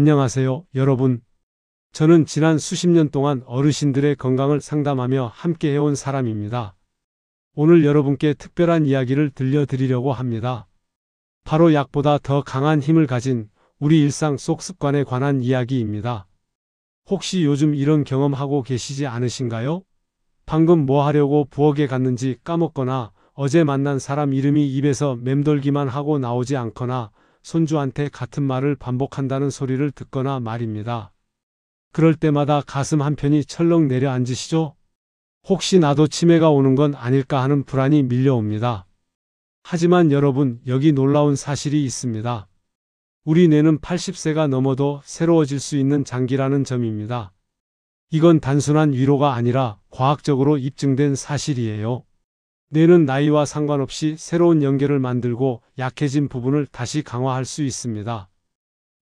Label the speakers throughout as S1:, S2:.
S1: 안녕하세요, 여러분. 저는 지난 수십 년 동안 어르신들의 건강을 상담하며 함께 해온 사람입니다. 오늘 여러분께 특별한 이야기를 들려드리려고 합니다. 바로 약보다 더 강한 힘을 가진 우리 일상 속 습관에 관한 이야기입니다. 혹시 요즘 이런 경험하고 계시지 않으신가요? 방금 뭐 하려고 부엌에 갔는지 까먹거나 어제 만난 사람 이름이 입에서 맴돌기만 하고 나오지 않거나 손주한테 같은 말을 반복한다는 소리를 듣거나 말입니다. 그럴 때마다 가슴 한편이 철렁 내려앉으시죠? 혹시 나도 치매가 오는 건 아닐까 하는 불안이 밀려옵니다. 하지만 여러분, 여기 놀라운 사실이 있습니다. 우리 뇌는 80세가 넘어도 새로워질 수 있는 장기라는 점입니다. 이건 단순한 위로가 아니라 과학적으로 입증된 사실이에요. 뇌는 나이와 상관없이 새로운 연결을 만들고 약해진 부분을 다시 강화할 수 있습니다.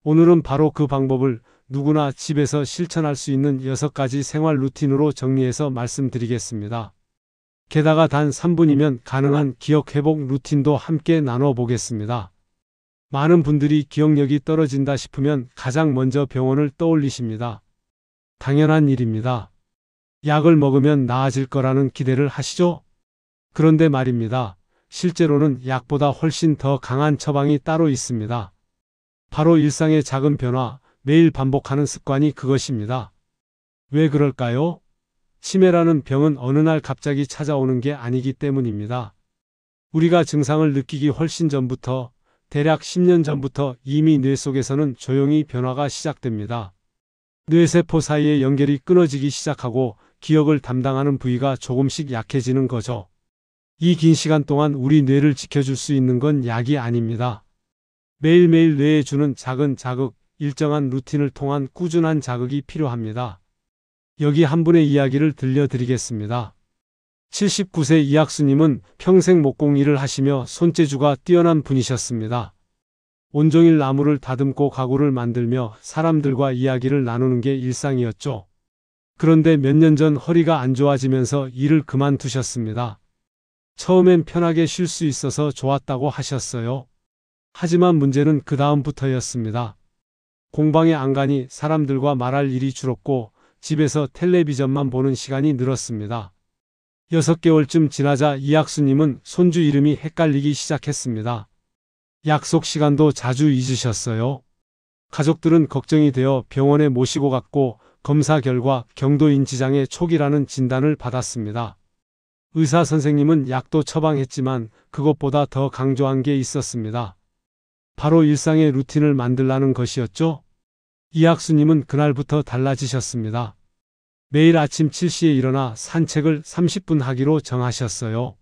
S1: 오늘은 바로 그 방법을 누구나 집에서 실천할 수 있는 6가지 생활 루틴으로 정리해서 말씀드리겠습니다. 게다가 단 3분이면 가능한 기억 회복 루틴도 함께 나눠보겠습니다. 많은 분들이 기억력이 떨어진다 싶으면 가장 먼저 병원을 떠올리십니다. 당연한 일입니다. 약을 먹으면 나아질 거라는 기대를 하시죠? 그런데 말입니다. 실제로는 약보다 훨씬 더 강한 처방이 따로 있습니다. 바로 일상의 작은 변화, 매일 반복하는 습관이 그것입니다. 왜 그럴까요? 치매라는 병은 어느 날 갑자기 찾아오는 게 아니기 때문입니다. 우리가 증상을 느끼기 훨씬 전부터, 대략 10년 전부터 이미 뇌 속에서는 조용히 변화가 시작됩니다. 뇌세포 사이의 연결이 끊어지기 시작하고 기억을 담당하는 부위가 조금씩 약해지는 거죠. 이 긴 시간 동안 우리 뇌를 지켜줄 수 있는 건 약이 아닙니다. 매일매일 뇌에 주는 작은 자극, 일정한 루틴을 통한 꾸준한 자극이 필요합니다. 여기 한 분의 이야기를 들려드리겠습니다. 79세 이학수님은 평생 목공 일을 하시며 손재주가 뛰어난 분이셨습니다. 온종일 나무를 다듬고 가구를 만들며 사람들과 이야기를 나누는 게 일상이었죠. 그런데 몇 년 전 허리가 안 좋아지면서 일을 그만두셨습니다. 처음엔 편하게 쉴 수 있어서 좋았다고 하셨어요. 하지만 문제는 그 다음부터였습니다. 공방에 안 가니 사람들과 말할 일이 줄었고 집에서 텔레비전만 보는 시간이 늘었습니다. 6개월쯤 지나자 이학수님은 손주 이름이 헷갈리기 시작했습니다. 약속 시간도 자주 잊으셨어요. 가족들은 걱정이 되어 병원에 모시고 갔고 검사 결과 경도인 지장의 초기라는 진단을 받았습니다. 의사 선생님은 약도 처방했지만 그것보다 더 강조한 게 있었습니다. 바로 일상의 루틴을 만들라는 것이었죠. 이학수님은 그날부터 달라지셨습니다. 매일 아침 7시에 일어나 산책을 30분 하기로 정하셨어요.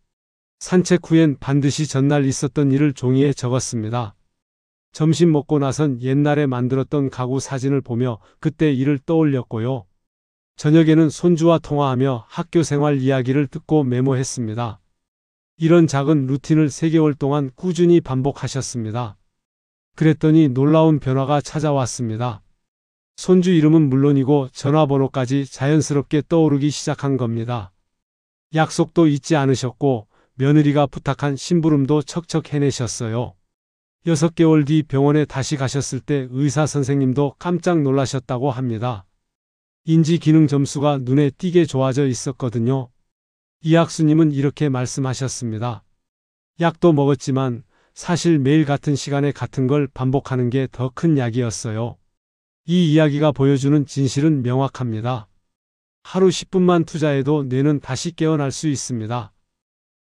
S1: 산책 후엔 반드시 전날 있었던 일을 종이에 적었습니다. 점심 먹고 나선 옛날에 만들었던 가구 사진을 보며 그때 일을 떠올렸고요. 저녁에는 손주와 통화하며 학교 생활 이야기를 듣고 메모했습니다. 이런 작은 루틴을 3개월 동안 꾸준히 반복하셨습니다. 그랬더니 놀라운 변화가 찾아왔습니다. 손주 이름은 물론이고 전화번호까지 자연스럽게 떠오르기 시작한 겁니다. 약속도 잊지 않으셨고 며느리가 부탁한 심부름도 척척 해내셨어요. 6개월 뒤 병원에 다시 가셨을 때 의사 선생님도 깜짝 놀라셨다고 합니다. 인지 기능 점수가 눈에 띄게 좋아져 있었거든요. 이학수님은 이렇게 말씀하셨습니다. 약도 먹었지만 사실 매일 같은 시간에 같은 걸 반복하는 게 더 큰 약이었어요. 이 이야기가 보여주는 진실은 명확합니다. 하루 10분만 투자해도 뇌는 다시 깨어날 수 있습니다.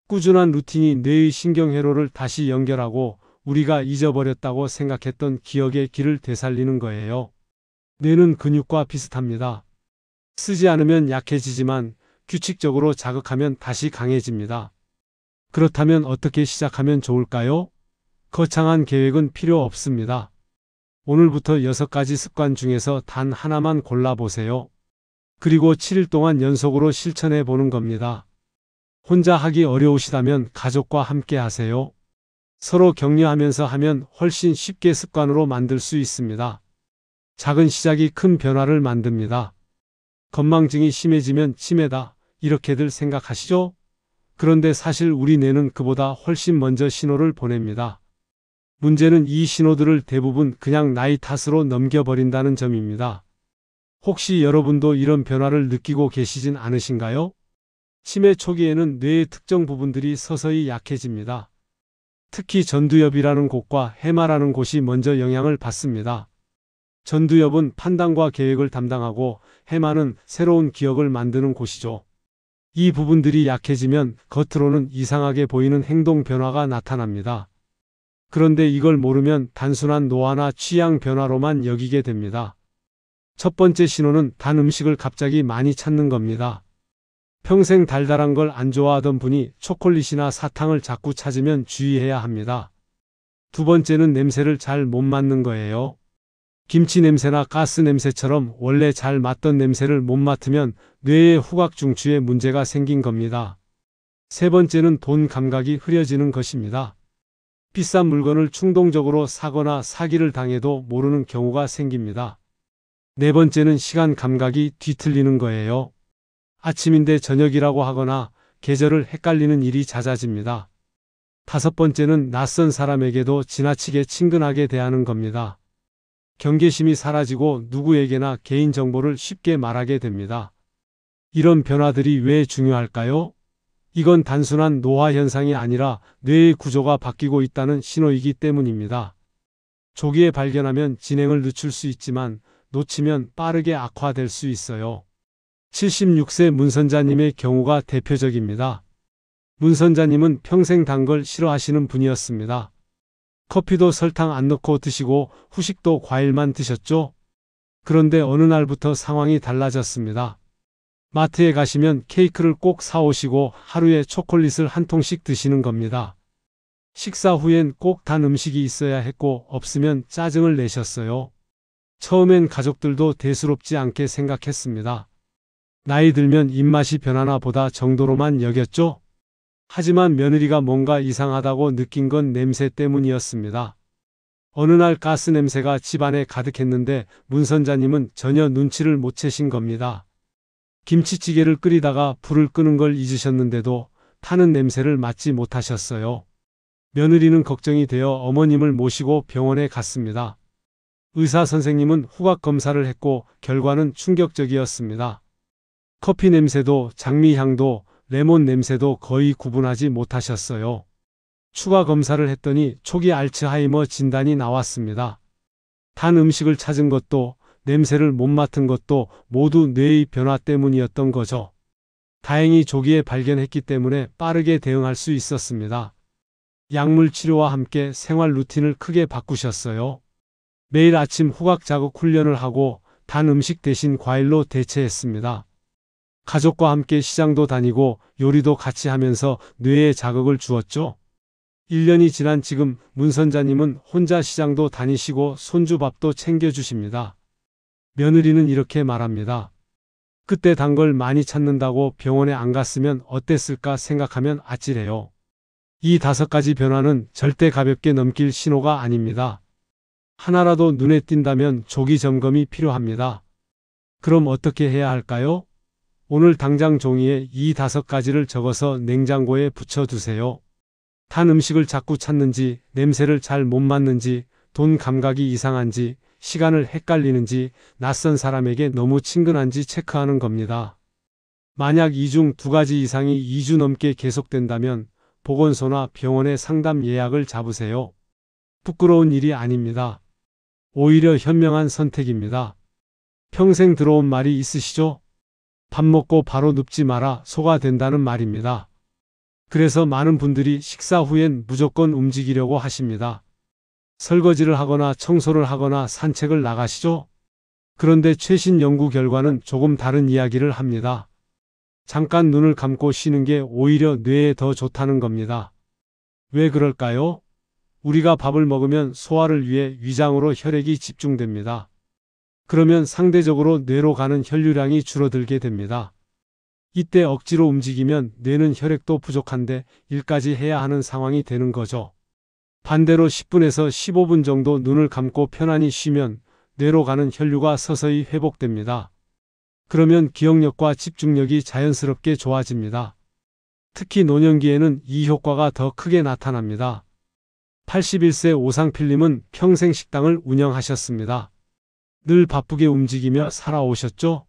S1: 꾸준한 루틴이 뇌의 신경회로를 다시 연결하고 우리가 잊어버렸다고 생각했던 기억의 길을 되살리는 거예요. 뇌는 근육과 비슷합니다. 쓰지 않으면 약해지지만 규칙적으로 자극하면 다시 강해집니다. 그렇다면 어떻게 시작하면 좋을까요? 거창한 계획은 필요 없습니다. 오늘부터 6가지 습관 중에서 단 하나만 골라보세요. 그리고 7일 동안 연속으로 실천해 보는 겁니다. 혼자 하기 어려우시다면 가족과 함께 하세요. 서로 격려하면서 하면 훨씬 쉽게 습관으로 만들 수 있습니다. 작은 시작이 큰 변화를 만듭니다. 건망증이 심해지면 치매다, 이렇게들 생각하시죠? 그런데 사실 우리 뇌는 그보다 훨씬 먼저 신호를 보냅니다. 문제는 이 신호들을 대부분 그냥 나이 탓으로 넘겨버린다는 점입니다. 혹시 여러분도 이런 변화를 느끼고 계시진 않으신가요? 치매 초기에는 뇌의 특정 부분들이 서서히 약해집니다. 특히 전두엽이라는 곳과 해마라는 곳이 먼저 영향을 받습니다. 전두엽은 판단과 계획을 담당하고 해마는 새로운 기억을 만드는 곳이죠. 이 부분들이 약해지면 겉으로는 이상하게 보이는 행동 변화가 나타납니다. 그런데 이걸 모르면 단순한 노화나 취향 변화로만 여기게 됩니다. 첫 번째 신호는 단 음식을 갑자기 많이 찾는 겁니다. 평생 달달한 걸 안 좋아하던 분이 초콜릿이나 사탕을 자꾸 찾으면 주의해야 합니다. 두 번째는 냄새를 잘 못 맡는 거예요. 김치 냄새나 가스 냄새처럼 원래 잘 맡던 냄새를 못 맡으면 뇌의 후각 중추에 문제가 생긴 겁니다. 세 번째는 돈 감각이 흐려지는 것입니다. 비싼 물건을 충동적으로 사거나 사기를 당해도 모르는 경우가 생깁니다. 네 번째는 시간 감각이 뒤틀리는 거예요. 아침인데 저녁이라고 하거나 계절을 헷갈리는 일이 잦아집니다. 다섯 번째는 낯선 사람에게도 지나치게 친근하게 대하는 겁니다. 경계심이 사라지고 누구에게나 개인정보를 쉽게 말하게 됩니다. 이런 변화들이 왜 중요할까요? 이건 단순한 노화 현상이 아니라 뇌의 구조가 바뀌고 있다는 신호이기 때문입니다. 조기에 발견하면 진행을 늦출 수 있지만 놓치면 빠르게 악화될 수 있어요. 76세 문선자님의 경우가 대표적입니다. 문선자님은 평생 단 걸 싫어하시는 분이었습니다. 커피도 설탕 안 넣고 드시고 후식도 과일만 드셨죠? 그런데 어느 날부터 상황이 달라졌습니다. 마트에 가시면 케이크를 꼭 사오시고 하루에 초콜릿을 한 통씩 드시는 겁니다. 식사 후엔 꼭 단 음식이 있어야 했고 없으면 짜증을 내셨어요. 처음엔 가족들도 대수롭지 않게 생각했습니다. 나이 들면 입맛이 변하나 보다 정도로만 여겼죠? 하지만 며느리가 뭔가 이상하다고 느낀 건 냄새 때문이었습니다. 어느 날 가스 냄새가 집안에 가득했는데 문선자님은 전혀 눈치를 못 채신 겁니다. 김치찌개를 끓이다가 불을 끄는 걸 잊으셨는데도 타는 냄새를 맡지 못하셨어요. 며느리는 걱정이 되어 어머님을 모시고 병원에 갔습니다. 의사 선생님은 후각 검사를 했고 결과는 충격적이었습니다. 커피 냄새도 장미 향도 레몬 냄새도 거의 구분하지 못하셨어요. 추가 검사를 했더니 초기 알츠하이머 진단이 나왔습니다. 단 음식을 찾은 것도 냄새를 못 맡은 것도 모두 뇌의 변화 때문이었던 거죠. 다행히 조기에 발견했기 때문에 빠르게 대응할 수 있었습니다. 약물 치료와 함께 생활 루틴을 크게 바꾸셨어요. 매일 아침 후각 자극 훈련을 하고 단 음식 대신 과일로 대체했습니다. 가족과 함께 시장도 다니고 요리도 같이 하면서 뇌에 자극을 주었죠. 1년이 지난 지금 문선자님은 혼자 시장도 다니시고 손주 밥도 챙겨주십니다. 며느리는 이렇게 말합니다. 그때 단 걸 많이 찾는다고 병원에 안 갔으면 어땠을까 생각하면 아찔해요. 이 5가지 변화는 절대 가볍게 넘길 신호가 아닙니다. 하나라도 눈에 띈다면 조기 점검이 필요합니다. 그럼 어떻게 해야 할까요? 오늘 당장 종이에 이 5가지를 적어서 냉장고에 붙여두세요. 단 음식을 자꾸 찾는지, 냄새를 잘 못 맡는지, 돈 감각이 이상한지, 시간을 헷갈리는지, 낯선 사람에게 너무 친근한지 체크하는 겁니다. 만약 이 중 2가지 이상이 2주 넘게 계속된다면 보건소나 병원에 상담 예약을 잡으세요. 부끄러운 일이 아닙니다. 오히려 현명한 선택입니다. 평생 들어온 말이 있으시죠? 밥 먹고 바로 눕지 마라 소가 된다는 말입니다. 그래서 많은 분들이 식사 후엔 무조건 움직이려고 하십니다. 설거지를 하거나 청소를 하거나 산책을 나가시죠? 그런데 최신 연구 결과는 조금 다른 이야기를 합니다. 잠깐 눈을 감고 쉬는 게 오히려 뇌에 더 좋다는 겁니다. 왜 그럴까요? 우리가 밥을 먹으면 소화를 위해 위장으로 혈액이 집중됩니다. 그러면 상대적으로 뇌로 가는 혈류량이 줄어들게 됩니다. 이때 억지로 움직이면 뇌는 혈액도 부족한데 일까지 해야 하는 상황이 되는 거죠. 반대로 10분에서 15분 정도 눈을 감고 편안히 쉬면 뇌로 가는 혈류가 서서히 회복됩니다. 그러면 기억력과 집중력이 자연스럽게 좋아집니다. 특히 노년기에는 이 효과가 더 크게 나타납니다. 81세 오상필님은 평생 식당을 운영하셨습니다. 늘 바쁘게 움직이며 살아오셨죠?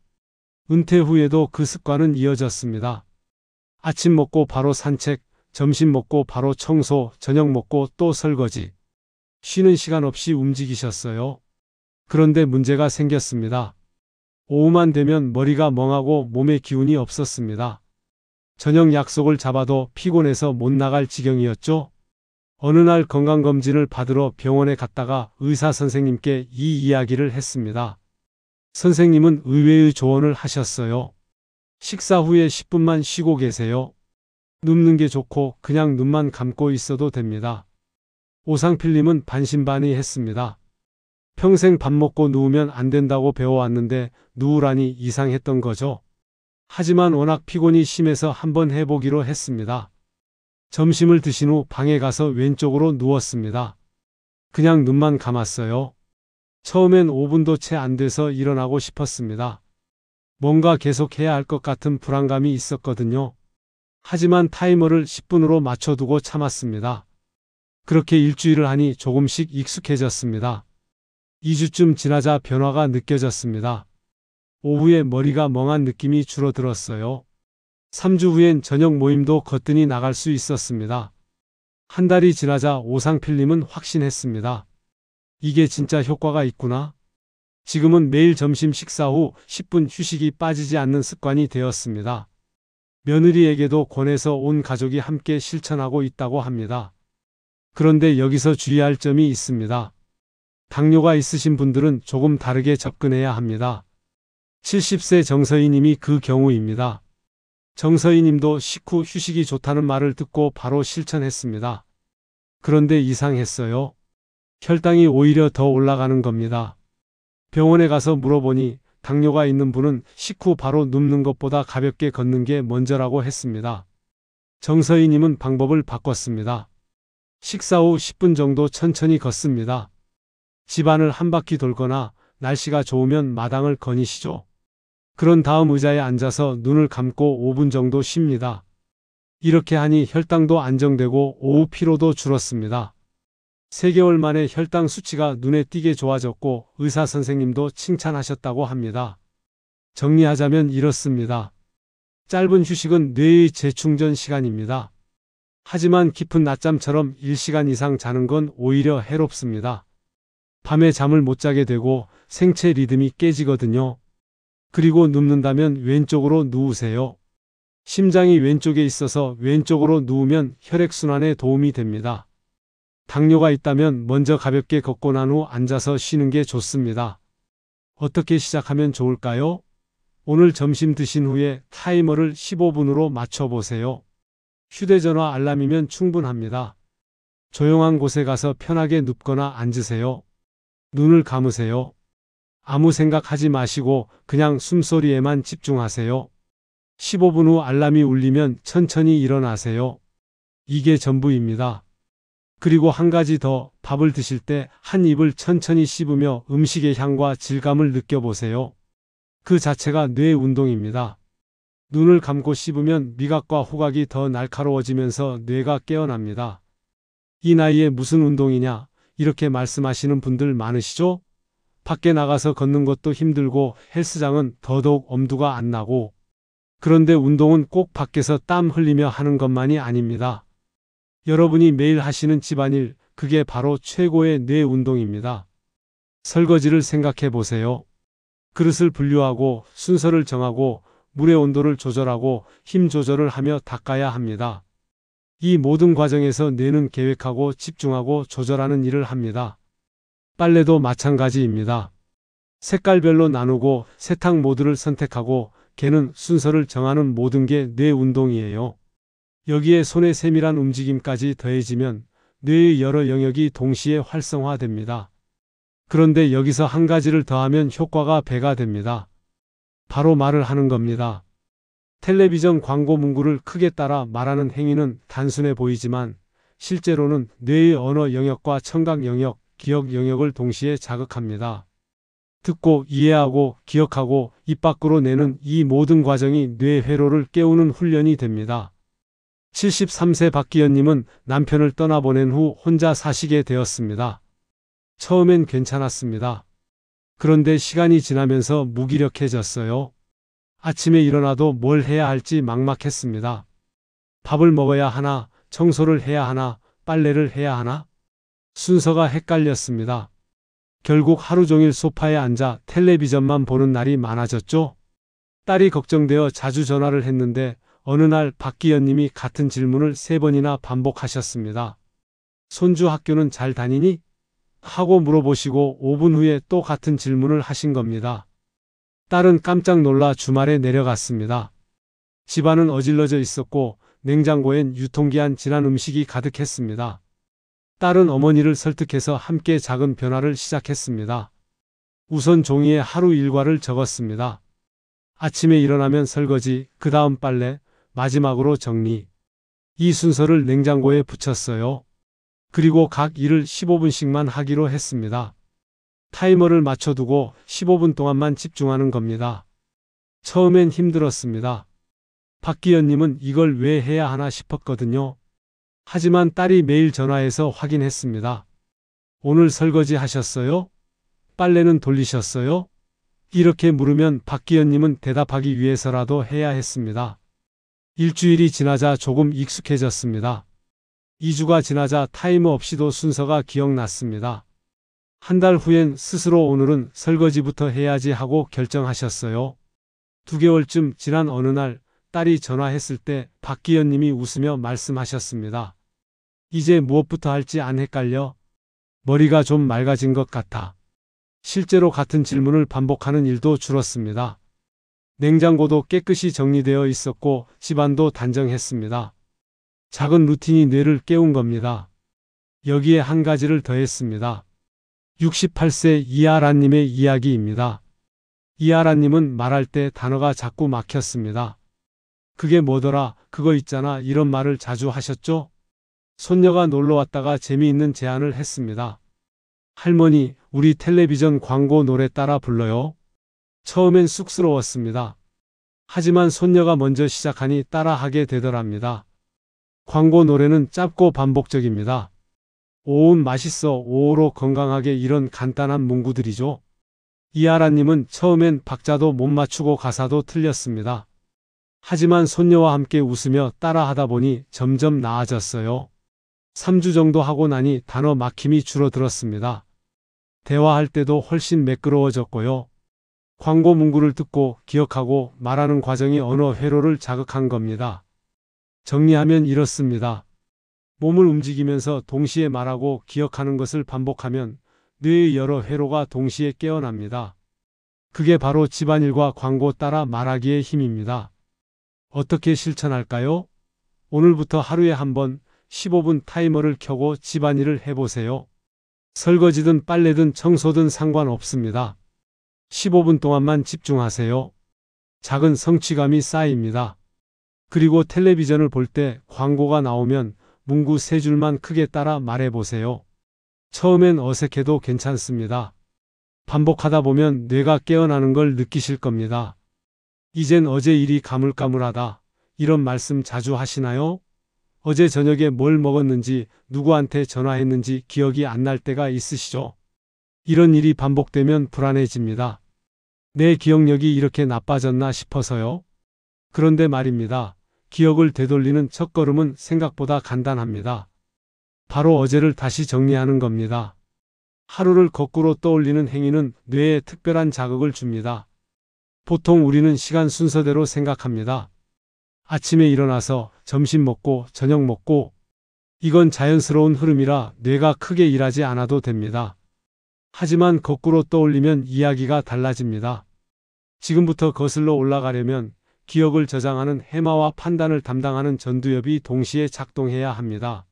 S1: 은퇴 후에도 그 습관은 이어졌습니다. 아침 먹고 바로 산책, 점심 먹고 바로 청소, 저녁 먹고 또 설거지. 쉬는 시간 없이 움직이셨어요. 그런데 문제가 생겼습니다. 오후만 되면 머리가 멍하고 몸에 기운이 없었습니다. 저녁 약속을 잡아도 피곤해서 못 나갈 지경이었죠. 어느 날 건강검진을 받으러 병원에 갔다가 의사 선생님께 이 이야기를 했습니다. 선생님은 의외의 조언을 하셨어요. 식사 후에 10분만 쉬고 계세요. 눕는 게 좋고 그냥 눈만 감고 있어도 됩니다. 오상필님은 반신반의했습니다. 평생 밥 먹고 누우면 안 된다고 배워왔는데 누우라니 이상했던 거죠. 하지만 워낙 피곤이 심해서 한번 해보기로 했습니다. 점심을 드신 후 방에 가서 왼쪽으로 누웠습니다. 그냥 눈만 감았어요. 처음엔 5분도 채 안 돼서 일어나고 싶었습니다. 뭔가 계속해야 할 것 같은 불안감이 있었거든요. 하지만 타이머를 10분으로 맞춰두고 참았습니다. 그렇게 일주일을 하니 조금씩 익숙해졌습니다. 2주쯤 지나자 변화가 느껴졌습니다. 오후에 머리가 멍한 느낌이 줄어들었어요. 3주 후엔 저녁 모임도 거뜬히 나갈 수 있었습니다. 한 달이 지나자 오상필님은 확신했습니다. 이게 진짜 효과가 있구나. 지금은 매일 점심 식사 후 10분 휴식이 빠지지 않는 습관이 되었습니다. 며느리에게도 권해서 온 가족이 함께 실천하고 있다고 합니다. 그런데 여기서 주의할 점이 있습니다. 당뇨가 있으신 분들은 조금 다르게 접근해야 합니다. 70세 정서희님이 그 경우입니다. 정서희님도 식후 휴식이 좋다는 말을 듣고 바로 실천했습니다. 그런데 이상했어요. 혈당이 오히려 더 올라가는 겁니다. 병원에 가서 물어보니 당뇨가 있는 분은 식후 바로 눕는 것보다 가볍게 걷는 게 먼저라고 했습니다. 정서희님은 방법을 바꿨습니다. 식사 후 10분 정도 천천히 걷습니다. 집안을 한 바퀴 돌거나 날씨가 좋으면 마당을 거니시죠. 그런 다음 의자에 앉아서 눈을 감고 5분 정도 쉽니다. 이렇게 하니 혈당도 안정되고 오후 피로도 줄었습니다. 3개월 만에 혈당 수치가 눈에 띄게 좋아졌고 의사 선생님도 칭찬하셨다고 합니다. 정리하자면 이렇습니다. 짧은 휴식은 뇌의 재충전 시간입니다. 하지만 깊은 낮잠처럼 1시간 이상 자는 건 오히려 해롭습니다. 밤에 잠을 못 자게 되고 생체 리듬이 깨지거든요. 그리고 눕는다면 왼쪽으로 누우세요. 심장이 왼쪽에 있어서 왼쪽으로 누우면 혈액순환에 도움이 됩니다. 당뇨가 있다면 먼저 가볍게 걷고 난 후 앉아서 쉬는 게 좋습니다. 어떻게 시작하면 좋을까요? 오늘 점심 드신 후에 타이머를 15분으로 맞춰보세요. 휴대전화 알람이면 충분합니다. 조용한 곳에 가서 편하게 눕거나 앉으세요. 눈을 감으세요. 아무 생각하지 마시고 그냥 숨소리에만 집중하세요. 15분 후 알람이 울리면 천천히 일어나세요. 이게 전부입니다. 그리고 한 가지 더, 밥을 드실 때 한 입을 천천히 씹으며 음식의 향과 질감을 느껴보세요. 그 자체가 뇌 운동입니다. 눈을 감고 씹으면 미각과 후각이 더 날카로워지면서 뇌가 깨어납니다. 이 나이에 무슨 운동이냐? 이렇게 말씀하시는 분들 많으시죠? 밖에 나가서 걷는 것도 힘들고 헬스장은 더더욱 엄두가 안 나고. 그런데 운동은 꼭 밖에서 땀 흘리며 하는 것만이 아닙니다. 여러분이 매일 하시는 집안일, 그게 바로 최고의 뇌 운동입니다. 설거지를 생각해 보세요. 그릇을 분류하고 순서를 정하고 물의 온도를 조절하고 힘 조절을 하며 닦아야 합니다. 이 모든 과정에서 뇌는 계획하고 집중하고 조절하는 일을 합니다. 빨래도 마찬가지입니다. 색깔별로 나누고 세탁 모드를 선택하고 개는 순서를 정하는 모든 게 뇌 운동이에요. 여기에 손의 세밀한 움직임까지 더해지면 뇌의 여러 영역이 동시에 활성화됩니다. 그런데 여기서 한 가지를 더하면 효과가 배가 됩니다. 바로 말을 하는 겁니다. 텔레비전 광고 문구를 크게 따라 말하는 행위는 단순해 보이지만 실제로는 뇌의 언어 영역과 청각 영역, 기억 영역을 동시에 자극합니다. 듣고 이해하고 기억하고 입 밖으로 내는 이 모든 과정이 뇌 회로를 깨우는 훈련이 됩니다. 73세 박기현님은 남편을 떠나보낸 후 혼자 사시게 되었습니다. 처음엔 괜찮았습니다. 그런데 시간이 지나면서 무기력해졌어요. 아침에 일어나도 뭘 해야 할지 막막했습니다. 밥을 먹어야 하나, 청소를 해야 하나, 빨래를 해야 하나? 순서가 헷갈렸습니다. 결국 하루 종일 소파에 앉아 텔레비전만 보는 날이 많아졌죠. 딸이 걱정되어 자주 전화를 했는데 어느 날 박기현님이 같은 질문을 3번이나 반복하셨습니다. 손주 학교는 잘 다니니? 하고 물어보시고 5분 후에 또 같은 질문을 하신 겁니다. 딸은 깜짝 놀라 주말에 내려갔습니다. 집안은 어질러져 있었고 냉장고엔 유통기한 지난 음식이 가득했습니다. 딸은 어머니를 설득해서 함께 작은 변화를 시작했습니다. 우선 종이에 하루 일과를 적었습니다. 아침에 일어나면 설거지, 그 다음 빨래, 마지막으로 정리. 이 순서를 냉장고에 붙였어요. 그리고 각 일을 15분씩만 하기로 했습니다. 타이머를 맞춰두고 15분 동안만 집중하는 겁니다. 처음엔 힘들었습니다. 박기현님은 이걸 왜 해야 하나 싶었거든요. 하지만 딸이 매일 전화해서 확인했습니다. 오늘 설거지 하셨어요? 빨래는 돌리셨어요? 이렇게 물으면 박기현님은 대답하기 위해서라도 해야 했습니다. 일주일이 지나자 조금 익숙해졌습니다. 2주가 지나자 타이머 없이도 순서가 기억났습니다. 한 달 후엔 스스로 오늘은 설거지부터 해야지 하고 결정하셨어요. 2개월쯤 지난 어느 날 딸이 전화했을 때 박기현님이 웃으며 말씀하셨습니다. 이제 무엇부터 할지 안 헷갈려? 머리가 좀 맑아진 것 같아. 실제로 같은 질문을 반복하는 일도 줄었습니다. 냉장고도 깨끗이 정리되어 있었고 집안도 단정했습니다. 작은 루틴이 뇌를 깨운 겁니다. 여기에 한 가지를 더했습니다. 68세 이하라님의 이야기입니다. 이하라님은 말할 때 단어가 자꾸 막혔습니다. 그게 뭐더라, 그거 있잖아, 이런 말을 자주 하셨죠? 손녀가 놀러 왔다가 재미있는 제안을 했습니다. 할머니, 우리 텔레비전 광고 노래 따라 불러요. 처음엔 쑥스러웠습니다. 하지만 손녀가 먼저 시작하니 따라하게 되더랍니다. 광고 노래는 짧고 반복적입니다. 오은 맛있어, 오오로 건강하게, 이런 간단한 문구들이죠. 이하라님은 처음엔 박자도 못 맞추고 가사도 틀렸습니다. 하지만 손녀와 함께 웃으며 따라하다 보니 점점 나아졌어요. 3주 정도 하고 나니 단어 막힘이 줄어들었습니다. 대화할 때도 훨씬 매끄러워졌고요. 광고 문구를 듣고 기억하고 말하는 과정이 언어 회로를 자극한 겁니다. 정리하면 이렇습니다. 몸을 움직이면서 동시에 말하고 기억하는 것을 반복하면 뇌의 여러 회로가 동시에 깨어납니다. 그게 바로 집안일과 광고 따라 말하기의 힘입니다. 어떻게 실천할까요? 오늘부터 하루에 한 번 15분 타이머를 켜고 집안일을 해보세요. 설거지든 빨래든 청소든 상관없습니다. 15분 동안만 집중하세요. 작은 성취감이 쌓입니다. 그리고 텔레비전을 볼 때 광고가 나오면 문구 3줄만 크게 따라 말해보세요. 처음엔 어색해도 괜찮습니다. 반복하다 보면 뇌가 깨어나는 걸 느끼실 겁니다. 이젠 어제 일이 가물가물하다, 이런 말씀 자주 하시나요? 어제 저녁에 뭘 먹었는지, 누구한테 전화했는지 기억이 안 날 때가 있으시죠? 이런 일이 반복되면 불안해집니다. 내 기억력이 이렇게 나빠졌나 싶어서요. 그런데 말입니다. 기억을 되돌리는 첫걸음은 생각보다 간단합니다. 바로 어제를 다시 정리하는 겁니다. 하루를 거꾸로 떠올리는 행위는 뇌에 특별한 자극을 줍니다. 보통 우리는 시간 순서대로 생각합니다. 아침에 일어나서 점심 먹고 저녁 먹고, 이건 자연스러운 흐름이라 뇌가 크게 일하지 않아도 됩니다. 하지만 거꾸로 떠올리면 이야기가 달라집니다. 지금부터 거슬러 올라가려면 기억을 저장하는 해마와 판단을 담당하는 전두엽이 동시에 작동해야 합니다.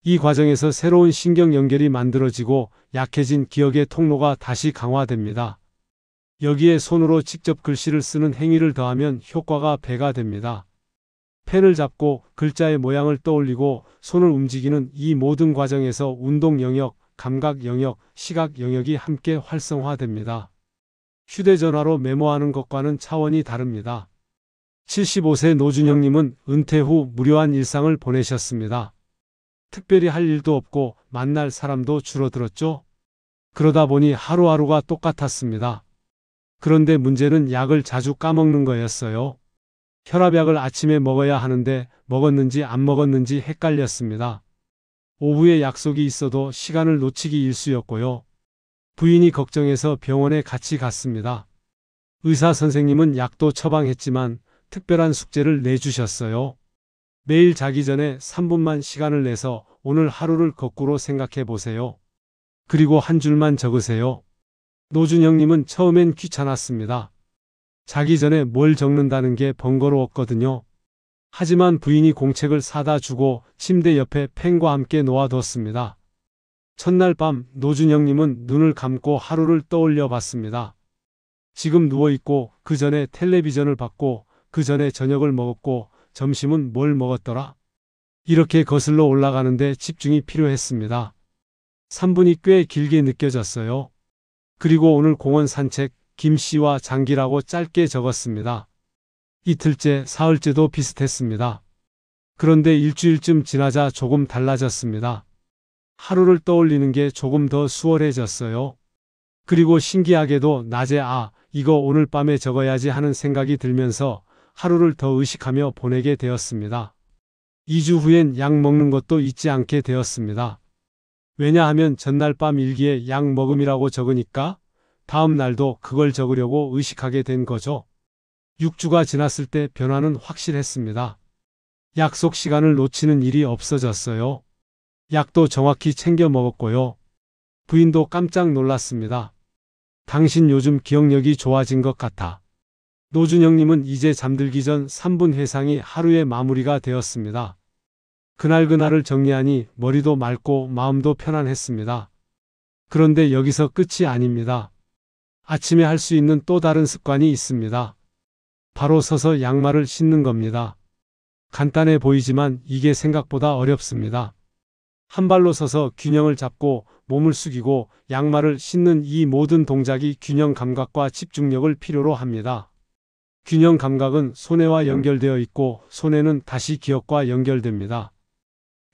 S1: 이 과정에서 새로운 신경 연결이 만들어지고 약해진 기억의 통로가 다시 강화됩니다. 여기에 손으로 직접 글씨를 쓰는 행위를 더하면 효과가 배가 됩니다. 펜을 잡고 글자의 모양을 떠올리고 손을 움직이는 이 모든 과정에서 운동 영역, 감각 영역, 시각 영역이 함께 활성화됩니다. 휴대전화로 메모하는 것과는 차원이 다릅니다. 75세 노준영님은 은퇴 후 무료한 일상을 보내셨습니다. 특별히 할 일도 없고 만날 사람도 줄어들었죠. 그러다 보니 하루하루가 똑같았습니다. 그런데 문제는 약을 자주 까먹는 거였어요. 혈압약을 아침에 먹어야 하는데 먹었는지 안 먹었는지 헷갈렸습니다. 오후에 약속이 있어도 시간을 놓치기 일쑤였고요. 부인이 걱정해서 병원에 같이 갔습니다. 의사 선생님은 약도 처방했지만 특별한 숙제를 내주셨어요. 매일 자기 전에 3분만 시간을 내서 오늘 하루를 거꾸로 생각해 보세요. 그리고 한 줄만 적으세요. 노준영님은 처음엔 귀찮았습니다. 자기 전에 뭘 적는다는 게 번거로웠거든요. 하지만 부인이 공책을 사다 주고 침대 옆에 펜과 함께 놓아뒀습니다. 첫날 밤 노준영님은 눈을 감고 하루를 떠올려 봤습니다. 지금 누워있고 그 전에 텔레비전을 봤고 그 전에 저녁을 먹었고 점심은 뭘 먹었더라? 이렇게 거슬러 올라가는데 집중이 필요했습니다. 3분이 꽤 길게 느껴졌어요. 그리고 오늘 공원 산책, 김씨와 장기라고 짧게 적었습니다. 이틀째, 사흘째도 비슷했습니다. 그런데 일주일쯤 지나자 조금 달라졌습니다. 하루를 떠올리는 게 조금 더 수월해졌어요. 그리고 신기하게도 낮에 이거 오늘 밤에 적어야지 하는 생각이 들면서 하루를 더 의식하며 보내게 되었습니다. 2주 후엔 약 먹는 것도 잊지 않게 되었습니다. 왜냐하면 전날 밤 일기에 약 먹음이라고 적으니까 다음 날도 그걸 적으려고 의식하게 된 거죠. 6주가 지났을 때 변화는 확실했습니다. 약속 시간을 놓치는 일이 없어졌어요. 약도 정확히 챙겨 먹었고요. 부인도 깜짝 놀랐습니다. 당신 요즘 기억력이 좋아진 것 같아. 노준영님은 이제 잠들기 전 3분 회상이 하루의 마무리가 되었습니다. 그날을 정리하니 머리도 맑고 마음도 편안했습니다. 그런데 여기서 끝이 아닙니다. 아침에 할 수 있는 또 다른 습관이 있습니다. 바로 서서 양말을 신는 겁니다. 간단해 보이지만 이게 생각보다 어렵습니다. 한 발로 서서 균형을 잡고 몸을 숙이고 양말을 신는 이 모든 동작이 균형 감각과 집중력을 필요로 합니다. 균형 감각은 손해와 연결되어 있고 손해는 다시 기억과 연결됩니다.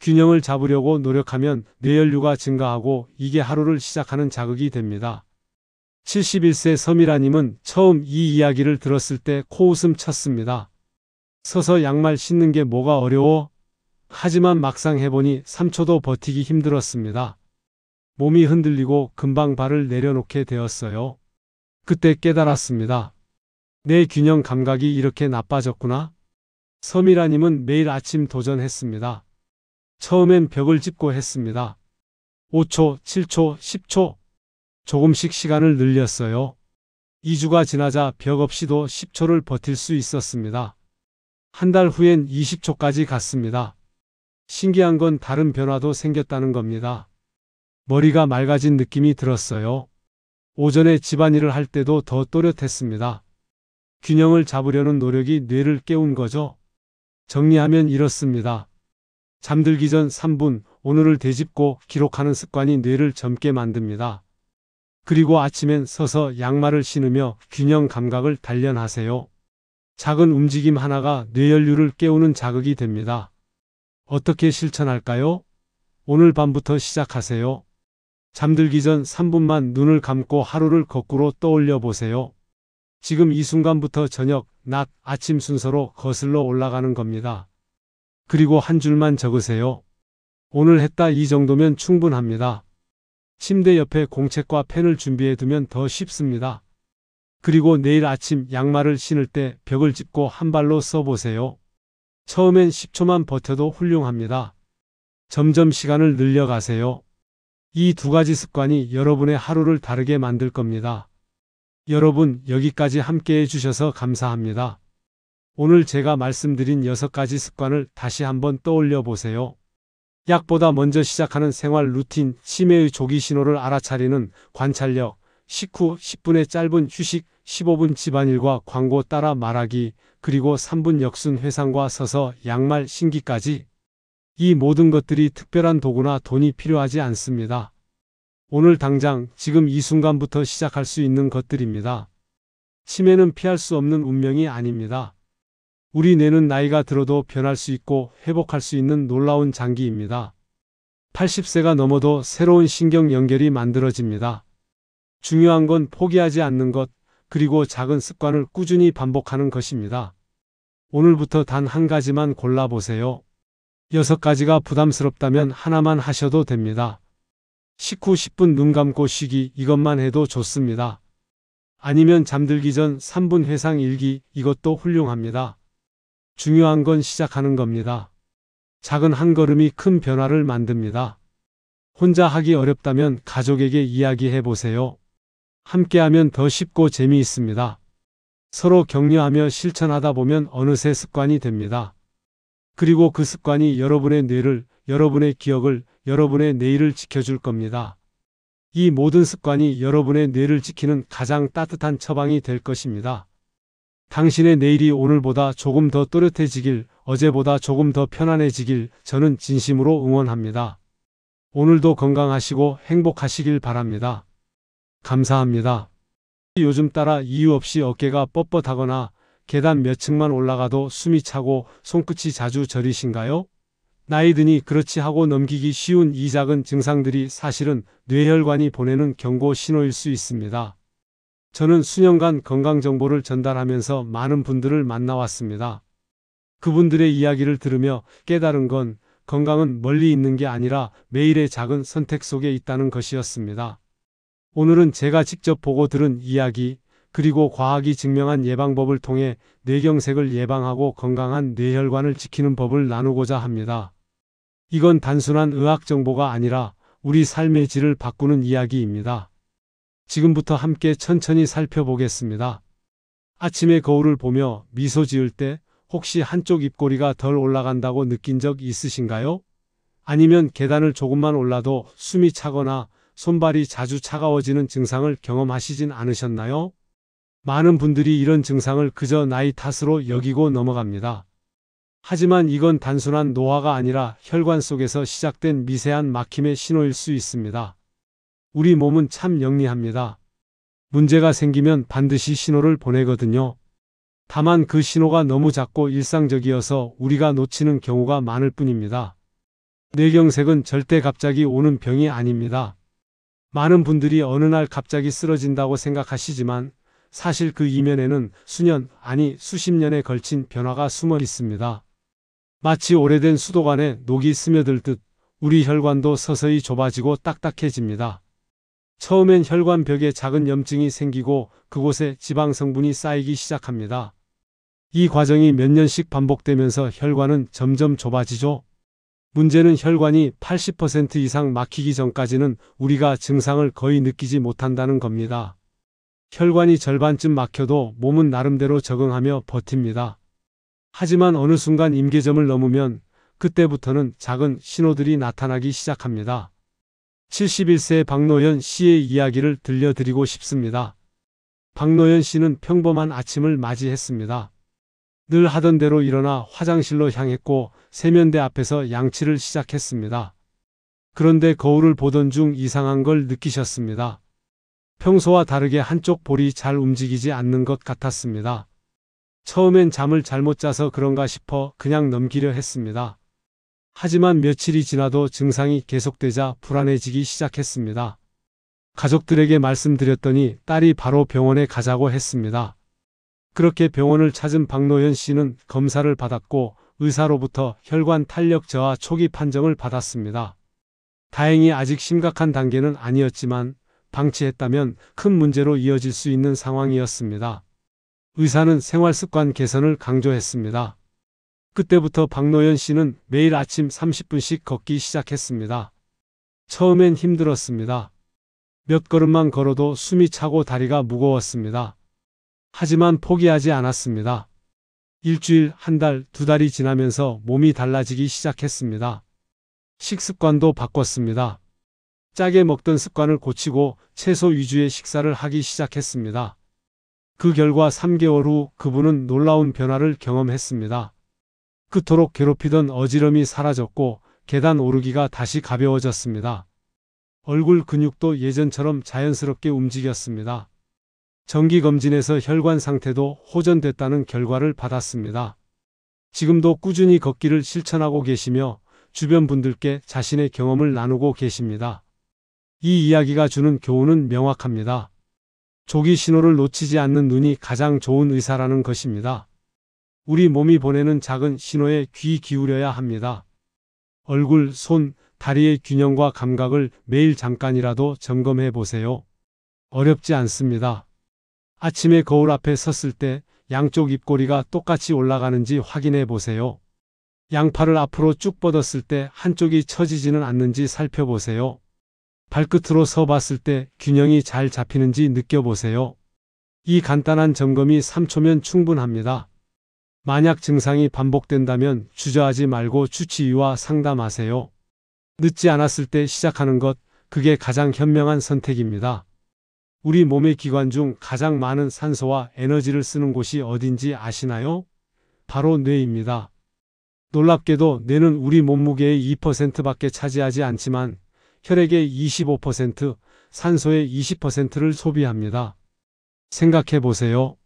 S1: 균형을 잡으려고 노력하면 뇌연류가 증가하고 이게 하루를 시작하는 자극이 됩니다. 71세 서미라님은 처음 이 이야기를 들었을 때 코웃음 쳤습니다. 서서 양말 신는 게 뭐가 어려워? 하지만 막상 해보니 3초도 버티기 힘들었습니다. 몸이 흔들리고 금방 발을 내려놓게 되었어요. 그때 깨달았습니다. 내 균형 감각이 이렇게 나빠졌구나. 서미라님은 매일 아침 도전했습니다. 처음엔 벽을 짚고 했습니다. 5초, 7초, 10초. 조금씩 시간을 늘렸어요. 2주가 지나자 벽 없이도 10초를 버틸 수 있었습니다. 한 달 후엔 20초까지 갔습니다. 신기한 건 다른 변화도 생겼다는 겁니다. 머리가 맑아진 느낌이 들었어요. 오전에 집안일을 할 때도 더 또렷했습니다. 균형을 잡으려는 노력이 뇌를 깨운 거죠. 정리하면 이렇습니다. 잠들기 전 3분, 오늘을 되짚고 기록하는 습관이 뇌를 젊게 만듭니다. 그리고 아침엔 서서 양말을 신으며 균형 감각을 단련하세요. 작은 움직임 하나가 뇌연류를 깨우는 자극이 됩니다. 어떻게 실천할까요? 오늘 밤부터 시작하세요. 잠들기 전 3분만 눈을 감고 하루를 거꾸로 떠올려 보세요. 지금 이 순간부터 저녁, 낮, 아침 순서로 거슬러 올라가는 겁니다. 그리고 한 줄만 적으세요. 오늘 했다 이 정도면 충분합니다. 침대 옆에 공책과 펜을 준비해 두면 더 쉽습니다. 그리고 내일 아침 양말을 신을 때 벽을 짚고 한 발로 써보세요. 처음엔 10초만 버텨도 훌륭합니다. 점점 시간을 늘려가세요. 이 두 가지 습관이 여러분의 하루를 다르게 만들 겁니다. 여러분, 여기까지 함께 해주셔서 감사합니다. 오늘 제가 말씀드린 6가지 습관을 다시 한번 떠올려 보세요. 약보다 먼저 시작하는 생활 루틴, 치매의 조기 신호를 알아차리는 관찰력, 식후 10분의 짧은 휴식, 15분 집안일과 광고 따라 말하기, 그리고 3분 역순 회상과 서서 양말 신기까지. 이 모든 것들이 특별한 도구나 돈이 필요하지 않습니다. 오늘 당장 지금 이 순간부터 시작할 수 있는 것들입니다. 치매는 피할 수 없는 운명이 아닙니다. 우리 뇌는 나이가 들어도 변할 수 있고 회복할 수 있는 놀라운 장기입니다. 80세가 넘어도 새로운 신경 연결이 만들어집니다. 중요한 건 포기하지 않는 것, 그리고 작은 습관을 꾸준히 반복하는 것입니다. 오늘부터 단 한 가지만 골라보세요. 6가지가 부담스럽다면 하나만 하셔도 됩니다. 식후 10분 눈 감고 쉬기, 이것만 해도 좋습니다. 아니면 잠들기 전 3분 회상 일기, 이것도 훌륭합니다. 중요한 건 시작하는 겁니다. 작은 한 걸음이 큰 변화를 만듭니다. 혼자 하기 어렵다면 가족에게 이야기해 보세요. 함께하면 더 쉽고 재미있습니다. 서로 격려하며 실천하다 보면 어느새 습관이 됩니다. 그리고 그 습관이 여러분의 뇌를, 여러분의 기억을, 여러분의 내일을 지켜줄 겁니다. 이 모든 습관이 여러분의 뇌를 지키는 가장 따뜻한 처방이 될 것입니다. 당신의 내일이 오늘보다 조금 더 또렷해지길, 어제보다 조금 더 편안해지길 저는 진심으로 응원합니다. 오늘도 건강하시고 행복하시길 바랍니다. 감사합니다. 요즘 따라 이유 없이 어깨가 뻣뻣하거나 계단 몇 층만 올라가도 숨이 차고 손끝이 자주 저리신가요? 나이 드니 그렇지 하고 넘기기 쉬운 이 작은 증상들이 사실은 뇌혈관이 보내는 경고 신호일 수 있습니다. 저는 수년간 건강 정보를 전달하면서 많은 분들을 만나왔습니다. 그분들의 이야기를 들으며 깨달은 건 건강은 멀리 있는 게 아니라 매일의 작은 선택 속에 있다는 것이었습니다. 오늘은 제가 직접 보고 들은 이야기, 그리고 과학이 증명한 예방법을 통해 뇌경색을 예방하고 건강한 뇌혈관을 지키는 법을 나누고자 합니다. 이건 단순한 의학 정보가 아니라 우리 삶의 질을 바꾸는 이야기입니다. 지금부터 함께 천천히 살펴보겠습니다. 아침에 거울을 보며 미소 지을 때 혹시 한쪽 입꼬리가 덜 올라간다고 느낀 적 있으신가요? 아니면 계단을 조금만 올라도 숨이 차거나 손발이 자주 차가워지는 증상을 경험하시진 않으셨나요? 많은 분들이 이런 증상을 그저 나이 탓으로 여기고 넘어갑니다. 하지만 이건 단순한 노화가 아니라 혈관 속에서 시작된 미세한 막힘의 신호일 수 있습니다. 우리 몸은 참 영리합니다. 문제가 생기면 반드시 신호를 보내거든요. 다만 그 신호가 너무 작고 일상적이어서 우리가 놓치는 경우가 많을 뿐입니다. 뇌경색은 절대 갑자기 오는 병이 아닙니다. 많은 분들이 어느 날 갑자기 쓰러진다고 생각하시지만 사실 그 이면에는 수년, 아니 수십 년에 걸친 변화가 숨어 있습니다. 마치 오래된 수도관에 녹이 스며들듯 우리 혈관도 서서히 좁아지고 딱딱해집니다. 처음엔 혈관벽에 작은 염증이 생기고 그곳에 지방 성분이 쌓이기 시작합니다. 이 과정이 몇 년씩 반복되면서 혈관은 점점 좁아지죠. 문제는 혈관이 80% 이상 막히기 전까지는 우리가 증상을 거의 느끼지 못한다는 겁니다. 혈관이 절반쯤 막혀도 몸은 나름대로 적응하며 버팁니다. 하지만 어느 순간 임계점을 넘으면 그때부터는 작은 신호들이 나타나기 시작합니다. 71세 박노현 씨의 이야기를 들려드리고 싶습니다. 박노현 씨는 평범한 아침을 맞이했습니다. 늘 하던 대로 일어나 화장실로 향했고 세면대 앞에서 양치를 시작했습니다. 그런데 거울을 보던 중 이상한 걸 느끼셨습니다. 평소와 다르게 한쪽 볼이 잘 움직이지 않는 것 같았습니다. 처음엔 잠을 잘못 자서 그런가 싶어 그냥 넘기려 했습니다. 하지만 며칠이 지나도 증상이 계속되자 불안해지기 시작했습니다. 가족들에게 말씀드렸더니 딸이 바로 병원에 가자고 했습니다. 그렇게 병원을 찾은 박노현 씨는 검사를 받았고 의사로부터 혈관 탄력 저하 초기 판정을 받았습니다. 다행히 아직 심각한 단계는 아니었지만 방치했다면 큰 문제로 이어질 수 있는 상황이었습니다. 의사는 생활습관 개선을 강조했습니다. 그때부터 박노현 씨는 매일 아침 30분씩 걷기 시작했습니다. 처음엔 힘들었습니다. 몇 걸음만 걸어도 숨이 차고 다리가 무거웠습니다. 하지만 포기하지 않았습니다. 일주일, 한 달, 두 달이 지나면서 몸이 달라지기 시작했습니다. 식습관도 바꿨습니다. 짜게 먹던 습관을 고치고 채소 위주의 식사를 하기 시작했습니다. 그 결과 3개월 후 그분은 놀라운 변화를 경험했습니다. 그토록 괴롭히던 어지럼이 사라졌고 계단 오르기가 다시 가벼워졌습니다. 얼굴 근육도 예전처럼 자연스럽게 움직였습니다. 정기검진에서 혈관 상태도 호전됐다는 결과를 받았습니다. 지금도 꾸준히 걷기를 실천하고 계시며 주변 분들께 자신의 경험을 나누고 계십니다. 이 이야기가 주는 교훈은 명확합니다. 조기 신호를 놓치지 않는 눈이 가장 좋은 의사라는 것입니다. 우리 몸이 보내는 작은 신호에 귀 기울여야 합니다. 얼굴, 손, 다리의 균형과 감각을 매일 잠깐이라도 점검해 보세요. 어렵지 않습니다. 아침에 거울 앞에 섰을 때 양쪽 입꼬리가 똑같이 올라가는지 확인해 보세요. 양팔을 앞으로 쭉 뻗었을 때 한쪽이 처지지는 않는지 살펴보세요. 발끝으로 서 봤을 때 균형이 잘 잡히는지 느껴보세요. 이 간단한 점검이 3초면 충분합니다. 만약 증상이 반복된다면 주저하지 말고 주치의와 상담하세요. 늦지 않았을 때 시작하는 것, 그게 가장 현명한 선택입니다. 우리 몸의 기관 중 가장 많은 산소와 에너지를 쓰는 곳이 어딘지 아시나요? 바로 뇌입니다. 놀랍게도 뇌는 우리 몸무게의 2%밖에 차지하지 않지만 혈액의 25%, 산소의 20%를 소비합니다. 생각해 보세요.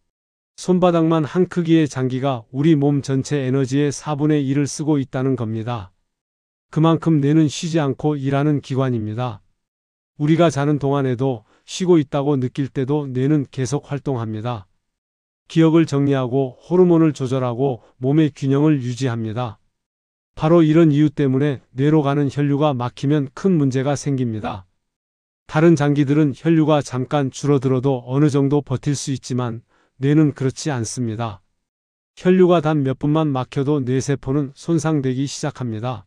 S1: 손바닥만 한 크기의 장기가 우리 몸 전체 에너지의 4분의 1을 쓰고 있다는 겁니다. 그만큼 뇌는 쉬지 않고 일하는 기관입니다. 우리가 자는 동안에도 쉬고 있다고 느낄 때도 뇌는 계속 활동합니다. 기억을 정리하고 호르몬을 조절하고 몸의 균형을 유지합니다. 바로 이런 이유 때문에 뇌로 가는 혈류가 막히면 큰 문제가 생깁니다. 다른 장기들은 혈류가 잠깐 줄어들어도 어느 정도 버틸 수 있지만 뇌는 그렇지 않습니다. 혈류가 단 몇 분만 막혀도 뇌세포는 손상되기 시작합니다.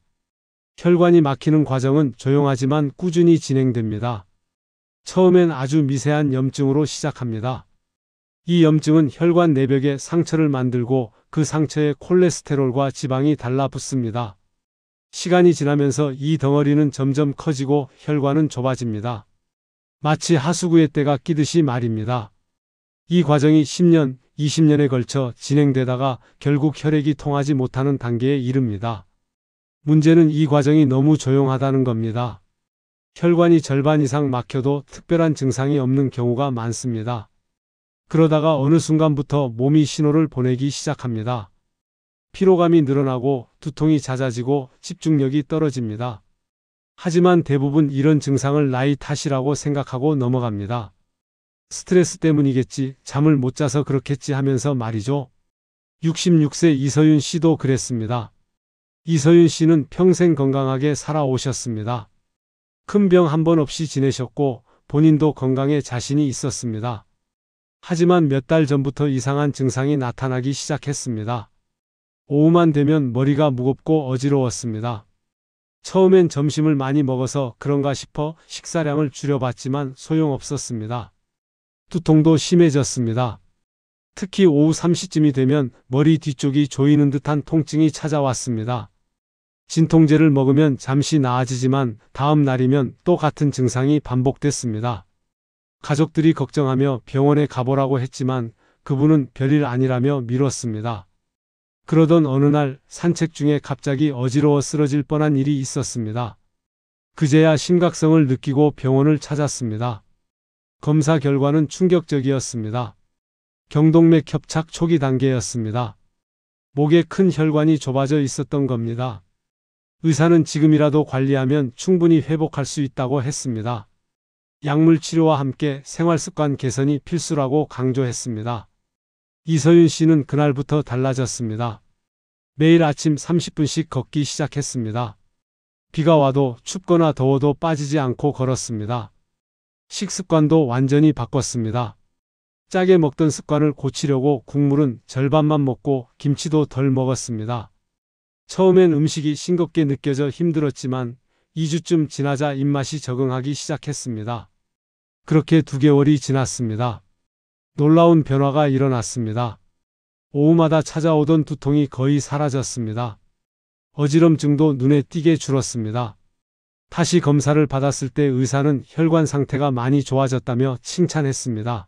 S1: 혈관이 막히는 과정은 조용하지만 꾸준히 진행됩니다. 처음엔 아주 미세한 염증으로 시작합니다. 이 염증은 혈관 내벽에 상처를 만들고 그 상처에 콜레스테롤과 지방이 달라붙습니다. 시간이 지나면서 이 덩어리는 점점 커지고 혈관은 좁아집니다. 마치 하수구에 때가 끼듯이 말입니다. 이 과정이 10년, 20년에 걸쳐 진행되다가 결국 혈액이 통하지 못하는 단계에 이릅니다. 문제는 이 과정이 너무 조용하다는 겁니다. 혈관이 절반 이상 막혀도 특별한 증상이 없는 경우가 많습니다. 그러다가 어느 순간부터 몸이 신호를 보내기 시작합니다. 피로감이 늘어나고 두통이 잦아지고 집중력이 떨어집니다. 하지만 대부분 이런 증상을 나이 탓이라고 생각하고 넘어갑니다. 스트레스 때문이겠지, 잠을 못 자서 그렇겠지 하면서 말이죠. 66세 이서윤 씨도 그랬습니다. 이서윤 씨는 평생 건강하게 살아오셨습니다. 큰 병 한 번 없이 지내셨고 본인도 건강에 자신이 있었습니다. 하지만 몇 달 전부터 이상한 증상이 나타나기 시작했습니다. 오후만 되면 머리가 무겁고 어지러웠습니다. 처음엔 점심을 많이 먹어서 그런가 싶어 식사량을 줄여봤지만 소용없었습니다. 두통도 심해졌습니다. 특히 오후 3시쯤이 되면 머리 뒤쪽이 조이는 듯한 통증이 찾아왔습니다. 진통제를 먹으면 잠시 나아지지만 다음 날이면 또 같은 증상이 반복됐습니다. 가족들이 걱정하며 병원에 가보라고 했지만 그분은 별일 아니라며 미뤘습니다. 그러던 어느 날 산책 중에 갑자기 어지러워 쓰러질 뻔한 일이 있었습니다. 그제야 심각성을 느끼고 병원을 찾았습니다. 검사 결과는 충격적이었습니다. 경동맥 협착 초기 단계였습니다. 목에 큰 혈관이 좁아져 있었던 겁니다. 의사는 지금이라도 관리하면 충분히 회복할 수 있다고 했습니다. 약물 치료와 함께 생활습관 개선이 필수라고 강조했습니다. 이서윤 씨는 그날부터 달라졌습니다. 매일 아침 30분씩 걷기 시작했습니다. 비가 와도 춥거나 더워도 빠지지 않고 걸었습니다. 식습관도 완전히 바꿨습니다. 짜게 먹던 습관을 고치려고 국물은 절반만 먹고 김치도 덜 먹었습니다. 처음엔 음식이 싱겁게 느껴져 힘들었지만 2주쯤 지나자 입맛이 적응하기 시작했습니다. 그렇게 2개월이 지났습니다. 놀라운 변화가 일어났습니다. 오후마다 찾아오던 두통이 거의 사라졌습니다. 어지럼증도 눈에 띄게 줄었습니다. 다시 검사를 받았을 때 의사는 혈관 상태가 많이 좋아졌다며 칭찬했습니다.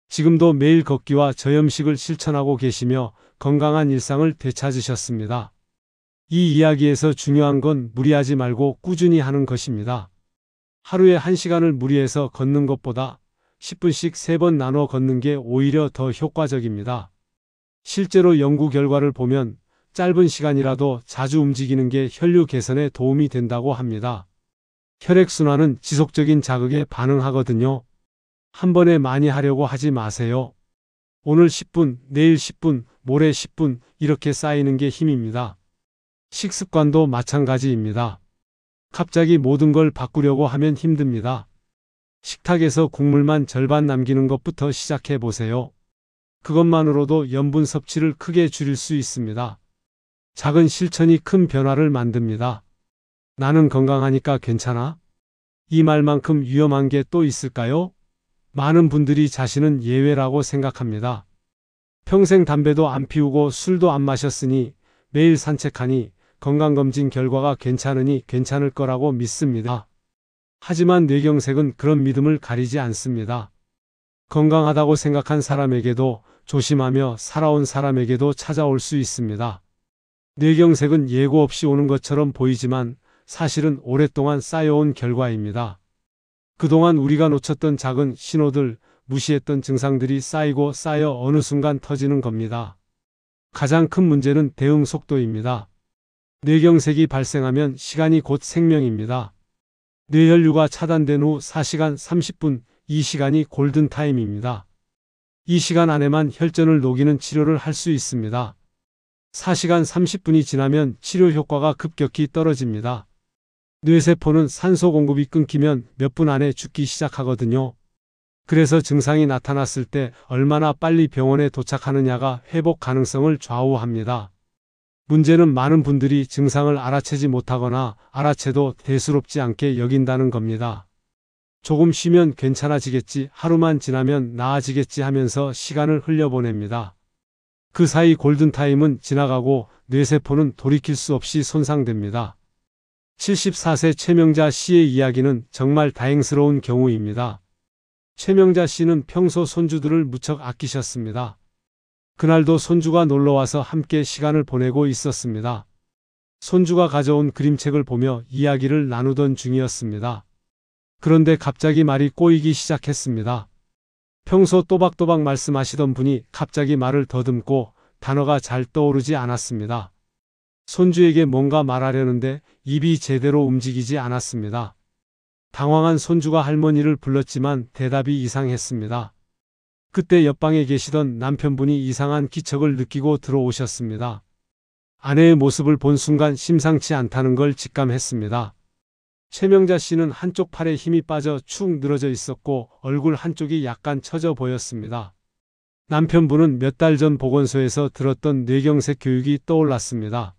S1: 지금도 매일 걷기와 저염식을 실천하고 계시며 건강한 일상을 되찾으셨습니다. 이 이야기에서 중요한 건 무리하지 말고 꾸준히 하는 것입니다. 하루에 1시간을 무리해서 걷는 것보다 10분씩 3번 나눠 걷는 게 오히려 더 효과적입니다. 실제로 연구 결과를 보면 짧은 시간이라도 자주 움직이는 게 혈류 개선에 도움이 된다고 합니다. 혈액순환은 지속적인 자극에 반응하거든요. 한 번에 많이 하려고 하지 마세요. 오늘 10분, 내일 10분, 모레 10분 이렇게 쌓이는 게 힘입니다. 식습관도 마찬가지입니다. 갑자기 모든 걸 바꾸려고 하면 힘듭니다. 식탁에서 국물만 절반 남기는 것부터 시작해 보세요. 그것만으로도 염분 섭취를 크게 줄일 수 있습니다. 작은 실천이 큰 변화를 만듭니다. 나는 건강하니까 괜찮아? 이 말만큼 위험한 게 또 있을까요? 많은 분들이 자신은 예외라고 생각합니다. 평생 담배도 안 피우고 술도 안 마셨으니 매일 산책하니 건강검진 결과가 괜찮으니 괜찮을 거라고 믿습니다. 하지만 뇌경색은 그런 믿음을 가리지 않습니다. 건강하다고 생각한 사람에게도 조심하며 살아온 사람에게도 찾아올 수 있습니다. 뇌경색은 예고 없이 오는 것처럼 보이지만 사실은 오랫동안 쌓여온 결과입니다. 그동안 우리가 놓쳤던 작은 신호들, 무시했던 증상들이 쌓이고 쌓여 어느 순간 터지는 겁니다. 가장 큰 문제는 대응 속도입니다. 뇌경색이 발생하면 시간이 곧 생명입니다. 뇌혈류가 차단된 후 4시간 30분, 이 시간이 골든타임입니다. 이 시간 안에만 혈전을 녹이는 치료를 할 수 있습니다. 4시간 30분이 지나면 치료 효과가 급격히 떨어집니다. 뇌세포는 산소 공급이 끊기면 몇 분 안에 죽기 시작하거든요. 그래서 증상이 나타났을 때 얼마나 빨리 병원에 도착하느냐가 회복 가능성을 좌우합니다. 문제는 많은 분들이 증상을 알아채지 못하거나 알아채도 대수롭지 않게 여긴다는 겁니다. 조금 쉬면 괜찮아지겠지, 하루만 지나면 나아지겠지 하면서 시간을 흘려보냅니다. 그 사이 골든타임은 지나가고 뇌세포는 돌이킬 수 없이 손상됩니다. 74세 최명자 씨의 이야기는 정말 다행스러운 경우입니다. 최명자 씨는 평소 손주들을 무척 아끼셨습니다. 그날도 손주가 놀러와서 함께 시간을 보내고 있었습니다. 손주가 가져온 그림책을 보며 이야기를 나누던 중이었습니다. 그런데 갑자기 말이 꼬이기 시작했습니다. 평소 또박또박 말씀하시던 분이 갑자기 말을 더듬고 단어가 잘 떠오르지 않았습니다. 손주에게 뭔가 말하려는데 입이 제대로 움직이지 않았습니다. 당황한 손주가 할머니를 불렀지만 대답이 이상했습니다. 그때 옆방에 계시던 남편분이 이상한 기척을 느끼고 들어오셨습니다. 아내의 모습을 본 순간 심상치 않다는 걸 직감했습니다. 최명자 씨는 한쪽 팔에 힘이 빠져 축 늘어져 있었고 얼굴 한쪽이 약간 처져 보였습니다. 남편분은 몇 달 전 보건소에서 들었던 뇌경색 교육이 떠올랐습니다.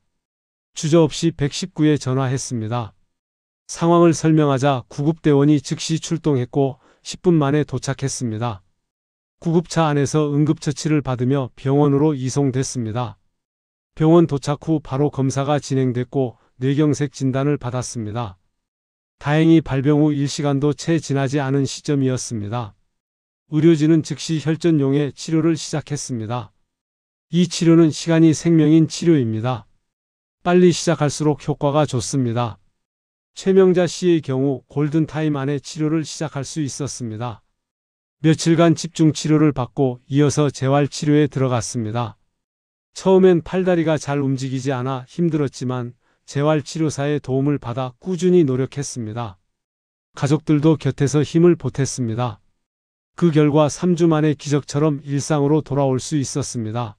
S1: 주저없이 119에 전화했습니다. 상황을 설명하자 구급대원이 즉시 출동했고 10분 만에 도착했습니다. 구급차 안에서 응급처치를 받으며 병원으로 이송됐습니다. 병원 도착 후 바로 검사가 진행됐고 뇌경색 진단을 받았습니다. 다행히 발병 후 1시간도 채 지나지 않은 시점이었습니다. 의료진은 즉시 혈전용의 치료를 시작했습니다. 이 치료는 시간이 생명인 치료입니다. 빨리 시작할수록 효과가 좋습니다. 최명자 씨의 경우 골든타임 안에 치료를 시작할 수 있었습니다. 며칠간 집중 치료를 받고 이어서 재활치료에 들어갔습니다. 처음엔 팔다리가 잘 움직이지 않아 힘들었지만 재활치료사의 도움을 받아 꾸준히 노력했습니다. 가족들도 곁에서 힘을 보탰습니다. 그 결과 3주 만에 기적처럼 일상으로 돌아올 수 있었습니다.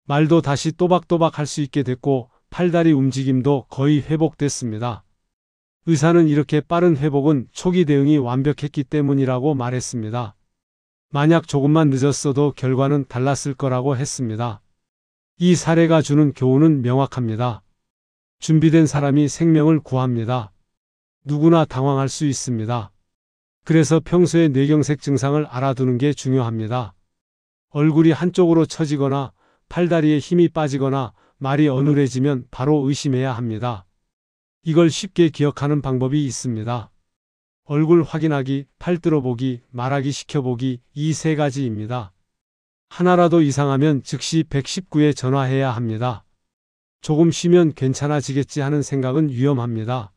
S1: 말도 다시 또박또박 할 수 있게 됐고 팔다리 움직임도 거의 회복됐습니다. 의사는 이렇게 빠른 회복은 초기 대응이 완벽했기 때문이라고 말했습니다. 만약 조금만 늦었어도 결과는 달랐을 거라고 했습니다. 이 사례가 주는 교훈은 명확합니다. 준비된 사람이 생명을 구합니다. 누구나 당황할 수 있습니다. 그래서 평소에 뇌경색 증상을 알아두는 게 중요합니다. 얼굴이 한쪽으로 처지거나 팔다리에 힘이 빠지거나 말이 어눌해지면 바로 의심해야 합니다. 이걸 쉽게 기억하는 방법이 있습니다. 얼굴 확인하기, 팔 들어보기, 말하기 시켜보기, 이 세 가지입니다. 하나라도 이상하면 즉시 119에 전화해야 합니다. 조금 쉬면 괜찮아지겠지 하는 생각은 위험합니다.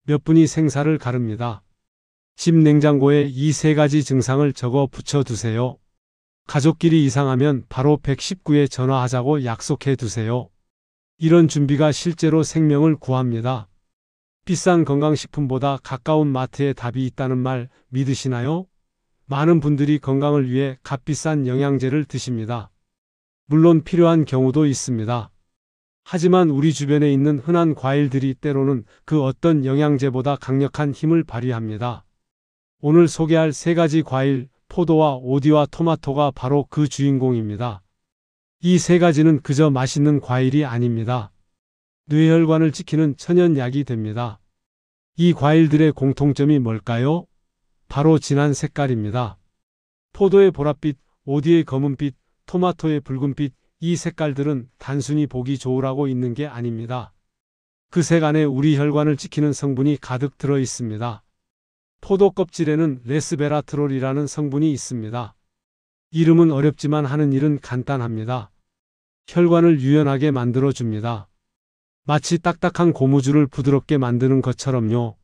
S1: 몇 분이 생사를 가릅니다. 집 냉장고에 이 세 가지 증상을 적어 붙여두세요. 가족끼리 이상하면 바로 119에 전화하자고 약속해 두세요. 이런 준비가 실제로 생명을 구합니다. 비싼 건강식품보다 가까운 마트에 답이 있다는 말 믿으시나요? 많은 분들이 건강을 위해 값비싼 영양제를 드십니다. 물론 필요한 경우도 있습니다. 하지만 우리 주변에 있는 흔한 과일들이 때로는 그 어떤 영양제보다 강력한 힘을 발휘합니다. 오늘 소개할 세 가지 과일, 포도와 오디와 토마토가 바로 그 주인공입니다. 이 세 가지는 그저 맛있는 과일이 아닙니다. 뇌혈관을 지키는 천연약이 됩니다. 이 과일들의 공통점이 뭘까요? 바로 진한 색깔입니다. 포도의 보랏빛, 오디의 검은빛, 토마토의 붉은빛, 이 색깔들은 단순히 보기 좋으라고 있는 게 아닙니다. 그 색 안에 우리 혈관을 지키는 성분이 가득 들어 있습니다. 포도 껍질에는 레스베라트롤이라는 성분이 있습니다. 이름은 어렵지만 하는 일은 간단합니다. 혈관을 유연하게 만들어줍니다. 마치 딱딱한 고무줄을 부드럽게 만드는 것처럼요.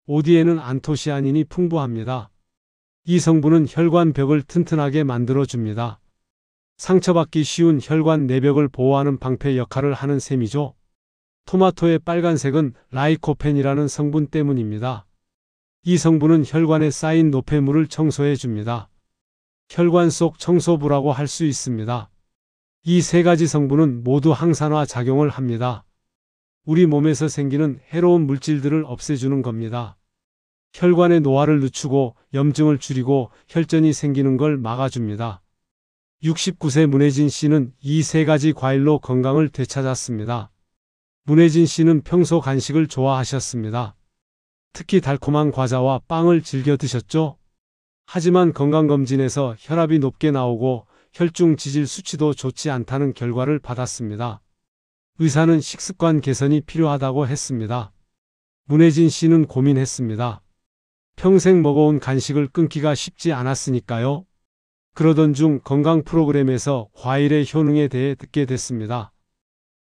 S1: 오디에는 안토시아닌이 풍부합니다. 이 성분은 혈관 벽을 튼튼하게 만들어줍니다. 상처받기 쉬운 혈관 내벽을 보호하는 방패 역할을 하는 셈이죠. 토마토의 빨간색은 라이코펜이라는 성분 때문입니다. 이 성분은 혈관에 쌓인 노폐물을 청소해 줍니다. 혈관 속 청소부라고 할 수 있습니다. 이 세 가지 성분은 모두 항산화 작용을 합니다. 우리 몸에서 생기는 해로운 물질들을 없애주는 겁니다. 혈관의 노화를 늦추고 염증을 줄이고 혈전이 생기는 걸 막아줍니다. 69세 문혜진 씨는 이 세 가지 과일로 건강을 되찾았습니다. 문혜진 씨는 평소 간식을 좋아하셨습니다. 특히 달콤한 과자와 빵을 즐겨 드셨죠? 하지만 건강검진에서 혈압이 높게 나오고 혈중 지질 수치도 좋지 않다는 결과를 받았습니다. 의사는 식습관 개선이 필요하다고 했습니다. 문혜진 씨는 고민했습니다. 평생 먹어온 간식을 끊기가 쉽지 않았으니까요. 그러던 중 건강 프로그램에서 과일의 효능에 대해 듣게 됐습니다.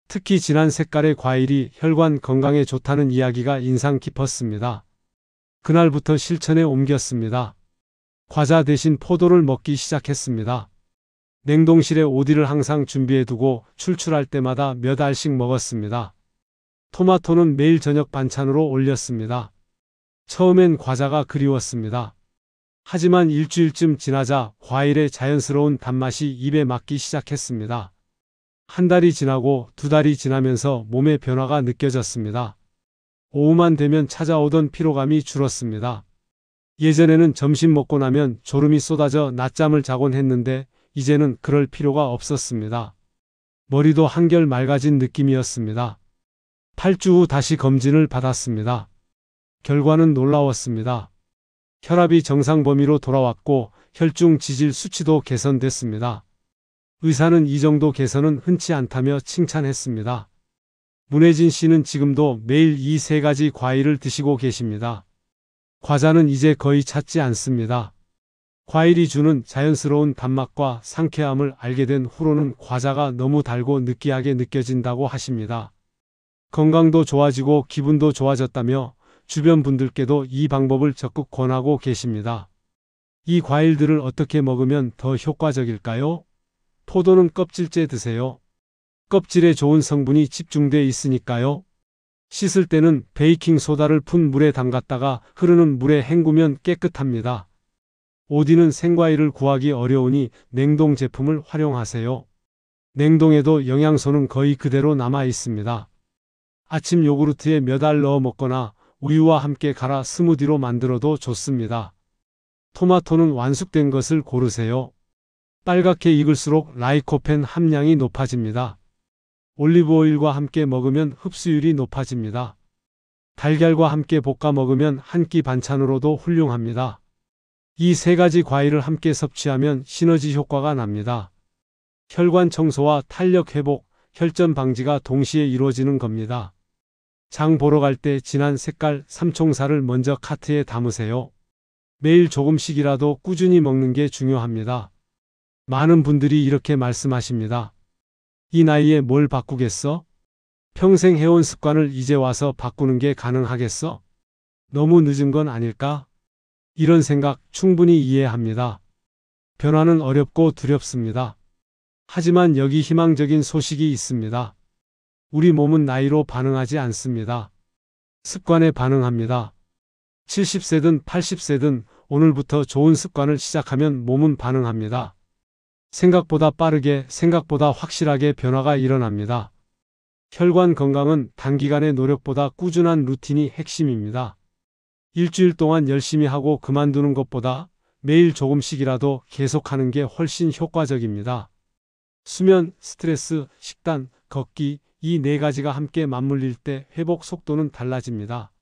S1: 특히 진한 색깔의 과일이 혈관 건강에 좋다는 이야기가 인상 깊었습니다. 그날부터 실천에 옮겼습니다. 과자 대신 포도를 먹기 시작했습니다. 냉동실에 오디를 항상 준비해두고 출출할 때마다 몇 알씩 먹었습니다. 토마토는 매일 저녁 반찬으로 올렸습니다. 처음엔 과자가 그리웠습니다. 하지만 일주일쯤 지나자 과일의 자연스러운 단맛이 입에 맞기 시작했습니다. 한 달이 지나고 두 달이 지나면서 몸의 변화가 느껴졌습니다. 오후만 되면 찾아오던 피로감이 줄었습니다. 예전에는 점심 먹고 나면 졸음이 쏟아져 낮잠을 자곤 했는데 이제는 그럴 필요가 없었습니다. 머리도 한결 맑아진 느낌이었습니다. 8주 후 다시 검진을 받았습니다. 결과는 놀라웠습니다. 혈압이 정상 범위로 돌아왔고 혈중 지질 수치도 개선됐습니다. 의사는 이 정도 개선은 흔치 않다며 칭찬했습니다. 문혜진 씨는 지금도 매일 이 세 가지 과일을 드시고 계십니다. 과자는 이제 거의 찾지 않습니다. 과일이 주는 자연스러운 단맛과 상쾌함을 알게 된 후로는 과자가 너무 달고 느끼하게 느껴진다고 하십니다. 건강도 좋아지고 기분도 좋아졌다며 주변 분들께도 이 방법을 적극 권하고 계십니다. 이 과일들을 어떻게 먹으면 더 효과적일까요? 포도는 껍질째 드세요. 껍질에 좋은 성분이 집중돼 있으니까요. 씻을 때는 베이킹 소다를 푼 물에 담갔다가 흐르는 물에 헹구면 깨끗합니다. 오디는 생과일을 구하기 어려우니 냉동 제품을 활용하세요. 냉동에도 영양소는 거의 그대로 남아 있습니다. 아침 요구르트에 몇 알 넣어 먹거나 우유와 함께 갈아 스무디로 만들어도 좋습니다. 토마토는 완숙된 것을 고르세요. 빨갛게 익을수록 라이코펜 함량이 높아집니다. 올리브오일과 함께 먹으면 흡수율이 높아집니다. 달걀과 함께 볶아 먹으면 한 끼 반찬으로도 훌륭합니다. 이 세 가지 과일을 함께 섭취하면 시너지 효과가 납니다. 혈관 청소와 탄력 회복, 혈전 방지가 동시에 이루어지는 겁니다. 장 보러 갈 때 진한 색깔 삼총사를 먼저 카트에 담으세요. 매일 조금씩이라도 꾸준히 먹는 게 중요합니다. 많은 분들이 이렇게 말씀하십니다. 이 나이에 뭘 바꾸겠어? 평생 해온 습관을 이제 와서 바꾸는 게 가능하겠어? 너무 늦은 건 아닐까? 이런 생각 충분히 이해합니다. 변화는 어렵고 두렵습니다. 하지만 여기 희망적인 소식이 있습니다. 우리 몸은 나이로 반응하지 않습니다. 습관에 반응합니다. 70세든 80세든 오늘부터 좋은 습관을 시작하면 몸은 반응합니다. 생각보다 빠르게, 생각보다 확실하게 변화가 일어납니다. 혈관 건강은 단기간의 노력보다 꾸준한 루틴이 핵심입니다. 일주일 동안 열심히 하고 그만두는 것보다 매일 조금씩이라도 계속하는 게 훨씬 효과적입니다. 수면, 스트레스, 식단, 걷기, 이 네 가지가 함께 맞물릴 때 회복 속도는 달라집니다.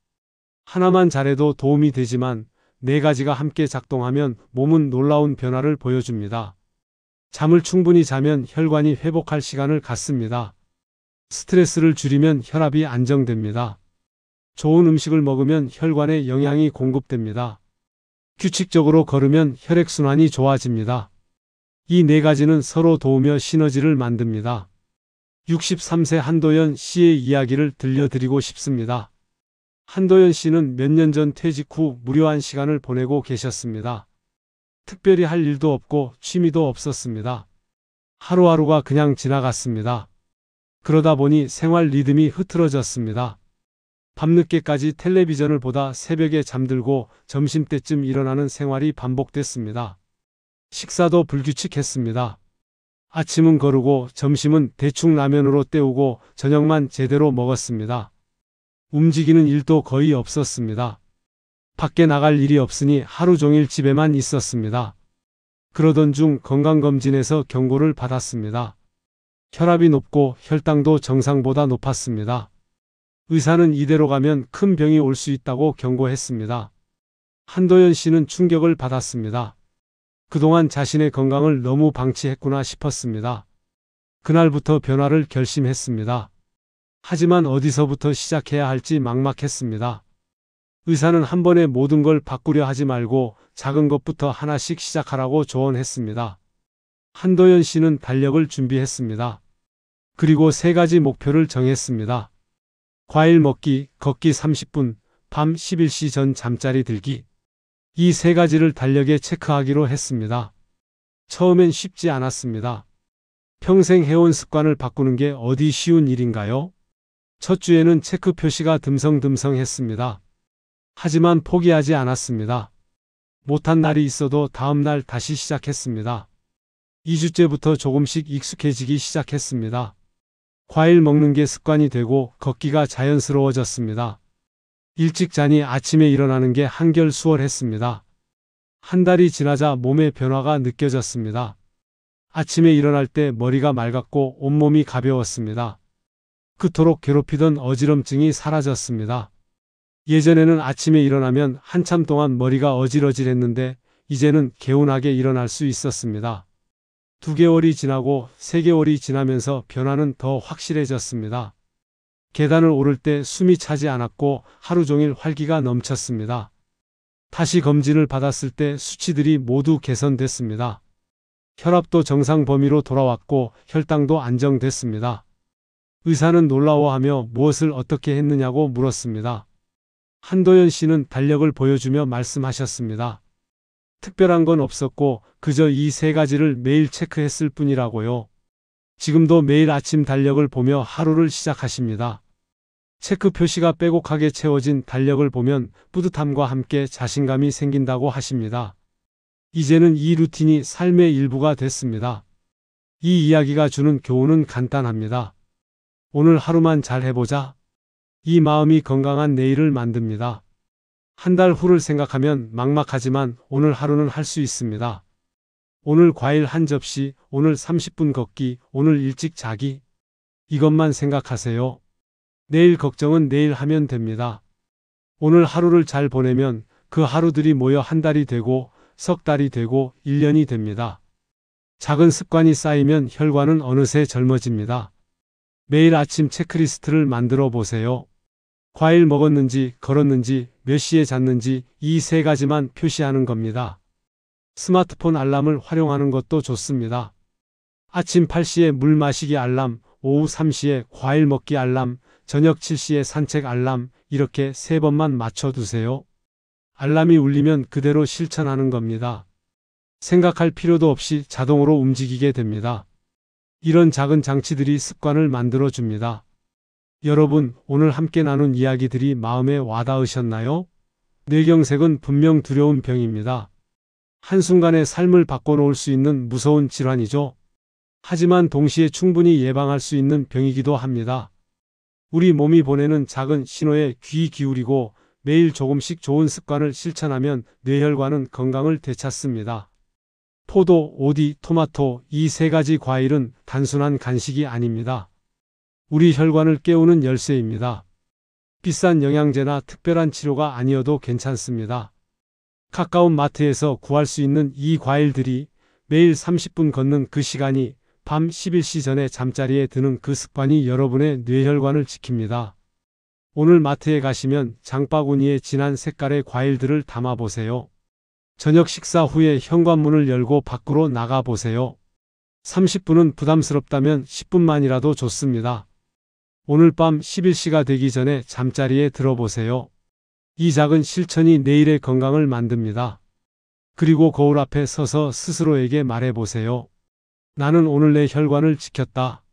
S1: 하나만 잘해도 도움이 되지만 네 가지가 함께 작동하면 몸은 놀라운 변화를 보여줍니다. 잠을 충분히 자면 혈관이 회복할 시간을 갖습니다. 스트레스를 줄이면 혈압이 안정됩니다. 좋은 음식을 먹으면 혈관에 영양이 공급됩니다. 규칙적으로 걸으면 혈액순환이 좋아집니다. 이 네 가지는 서로 도우며 시너지를 만듭니다. 63세 한도연 씨의 이야기를 들려드리고 싶습니다. 한도연 씨는 몇 년 전 퇴직 후 무료한 시간을 보내고 계셨습니다. 특별히 할 일도 없고 취미도 없었습니다. 하루하루가 그냥 지나갔습니다. 그러다 보니 생활 리듬이 흐트러졌습니다. 밤늦게까지 텔레비전을 보다 새벽에 잠들고 점심때쯤 일어나는 생활이 반복됐습니다. 식사도 불규칙했습니다. 아침은 거르고 점심은 대충 라면으로 때우고 저녁만 제대로 먹었습니다. 움직이는 일도 거의 없었습니다. 밖에 나갈 일이 없으니 하루 종일 집에만 있었습니다. 그러던 중 건강검진에서 경고를 받았습니다. 혈압이 높고 혈당도 정상보다 높았습니다. 의사는 이대로 가면 큰 병이 올 수 있다고 경고했습니다. 한도연 씨는 충격을 받았습니다. 그동안 자신의 건강을 너무 방치했구나 싶었습니다. 그날부터 변화를 결심했습니다. 하지만 어디서부터 시작해야 할지 막막했습니다. 의사는 한 번에 모든 걸 바꾸려 하지 말고 작은 것부터 하나씩 시작하라고 조언했습니다. 한도연 씨는 달력을 준비했습니다. 그리고 3가지 목표를 정했습니다. 과일 먹기, 걷기 30분, 밤 11시 전 잠자리 들기. 이 3가지를 달력에 체크하기로 했습니다. 처음엔 쉽지 않았습니다. 평생 해온 습관을 바꾸는 게 어디 쉬운 일인가요? 첫 주에는 체크 표시가 듬성듬성했습니다. 하지만 포기하지 않았습니다. 못한 날이 있어도 다음 날 다시 시작했습니다. 2주째부터 조금씩 익숙해지기 시작했습니다. 과일 먹는 게 습관이 되고 걷기가 자연스러워졌습니다. 일찍 자니 아침에 일어나는 게 한결 수월했습니다. 한 달이 지나자 몸의 변화가 느껴졌습니다. 아침에 일어날 때 머리가 맑았고 온몸이 가벼웠습니다. 그토록 괴롭히던 어지럼증이 사라졌습니다. 예전에는 아침에 일어나면 한참 동안 머리가 어질어질했는데 이제는 개운하게 일어날 수 있었습니다. 2개월이 지나고 3개월이 지나면서 변화는 더 확실해졌습니다. 계단을 오를 때 숨이 차지 않았고 하루 종일 활기가 넘쳤습니다. 다시 검진을 받았을 때 수치들이 모두 개선됐습니다. 혈압도 정상 범위로 돌아왔고 혈당도 안정됐습니다. 의사는 놀라워하며 무엇을 어떻게 했느냐고 물었습니다. 한도연 씨는 달력을 보여주며 말씀하셨습니다. 특별한 건 없었고 그저 이 3가지를 매일 체크했을 뿐이라고요. 지금도 매일 아침 달력을 보며 하루를 시작하십니다. 체크 표시가 빼곡하게 채워진 달력을 보면 뿌듯함과 함께 자신감이 생긴다고 하십니다. 이제는 이 루틴이 삶의 일부가 됐습니다. 이 이야기가 주는 교훈은 간단합니다. 오늘 하루만 잘 해보자. 이 마음이 건강한 내일을 만듭니다. 한 달 후를 생각하면 막막하지만 오늘 하루는 할 수 있습니다. 오늘 과일 한 접시, 오늘 30분 걷기, 오늘 일찍 자기. 이것만 생각하세요. 내일 걱정은 내일 하면 됩니다. 오늘 하루를 잘 보내면 그 하루들이 모여 한 달이 되고 석 달이 되고 1년이 됩니다. 작은 습관이 쌓이면 혈관은 어느새 젊어집니다. 매일 아침 체크리스트를 만들어 보세요. 과일 먹었는지, 걸었는지, 몇 시에 잤는지 이 3가지만 표시하는 겁니다. 스마트폰 알람을 활용하는 것도 좋습니다. 아침 8시에 물 마시기 알람, 오후 3시에 과일 먹기 알람, 저녁 7시에 산책 알람, 이렇게 3번만 맞춰두세요. 알람이 울리면 그대로 실천하는 겁니다. 생각할 필요도 없이 자동으로 움직이게 됩니다. 이런 작은 장치들이 습관을 만들어줍니다. 여러분, 오늘 함께 나눈 이야기들이 마음에 와닿으셨나요? 뇌경색은 분명 두려운 병입니다. 한순간에 삶을 바꿔놓을 수 있는 무서운 질환이죠. 하지만 동시에 충분히 예방할 수 있는 병이기도 합니다. 우리 몸이 보내는 작은 신호에 귀 기울이고 매일 조금씩 좋은 습관을 실천하면 뇌혈관은 건강을 되찾습니다. 포도, 오디, 토마토 이 세 가지 과일은 단순한 간식이 아닙니다. 우리 혈관을 깨우는 열쇠입니다. 비싼 영양제나 특별한 치료가 아니어도 괜찮습니다. 가까운 마트에서 구할 수 있는 이 과일들이 매일 30분 걷는 그 시간이 밤 11시 전에 잠자리에 드는 그 습관이 여러분의 뇌혈관을 지킵니다. 오늘 마트에 가시면 장바구니에 진한 색깔의 과일들을 담아보세요. 저녁 식사 후에 현관문을 열고 밖으로 나가보세요. 30분은 부담스럽다면 10분만이라도 좋습니다. 오늘 밤 11시가 되기 전에 잠자리에 들어보세요. 이 작은 실천이 내일의 건강을 만듭니다. 그리고 거울 앞에 서서 스스로에게 말해보세요. 나는 오늘 내 혈관을 지켰다.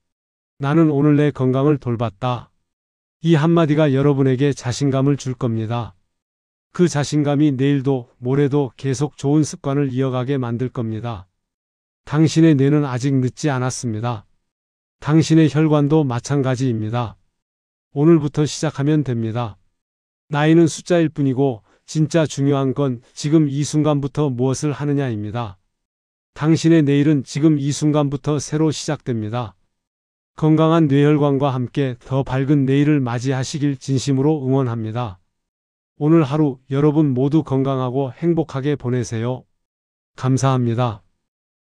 S1: 나는 오늘 내 건강을 돌봤다. 이 한마디가 여러분에게 자신감을 줄 겁니다. 그 자신감이 내일도 모레도 계속 좋은 습관을 이어가게 만들 겁니다. 당신의 뇌는 아직 늦지 않았습니다. 당신의 혈관도 마찬가지입니다. 오늘부터 시작하면 됩니다. 나이는 숫자일 뿐이고 진짜 중요한 건 지금 이 순간부터 무엇을 하느냐입니다. 당신의 내일은 지금 이 순간부터 새로 시작됩니다. 건강한 뇌혈관과 함께 더 밝은 내일을 맞이하시길 진심으로 응원합니다. 오늘 하루 여러분 모두 건강하고 행복하게 보내세요. 감사합니다.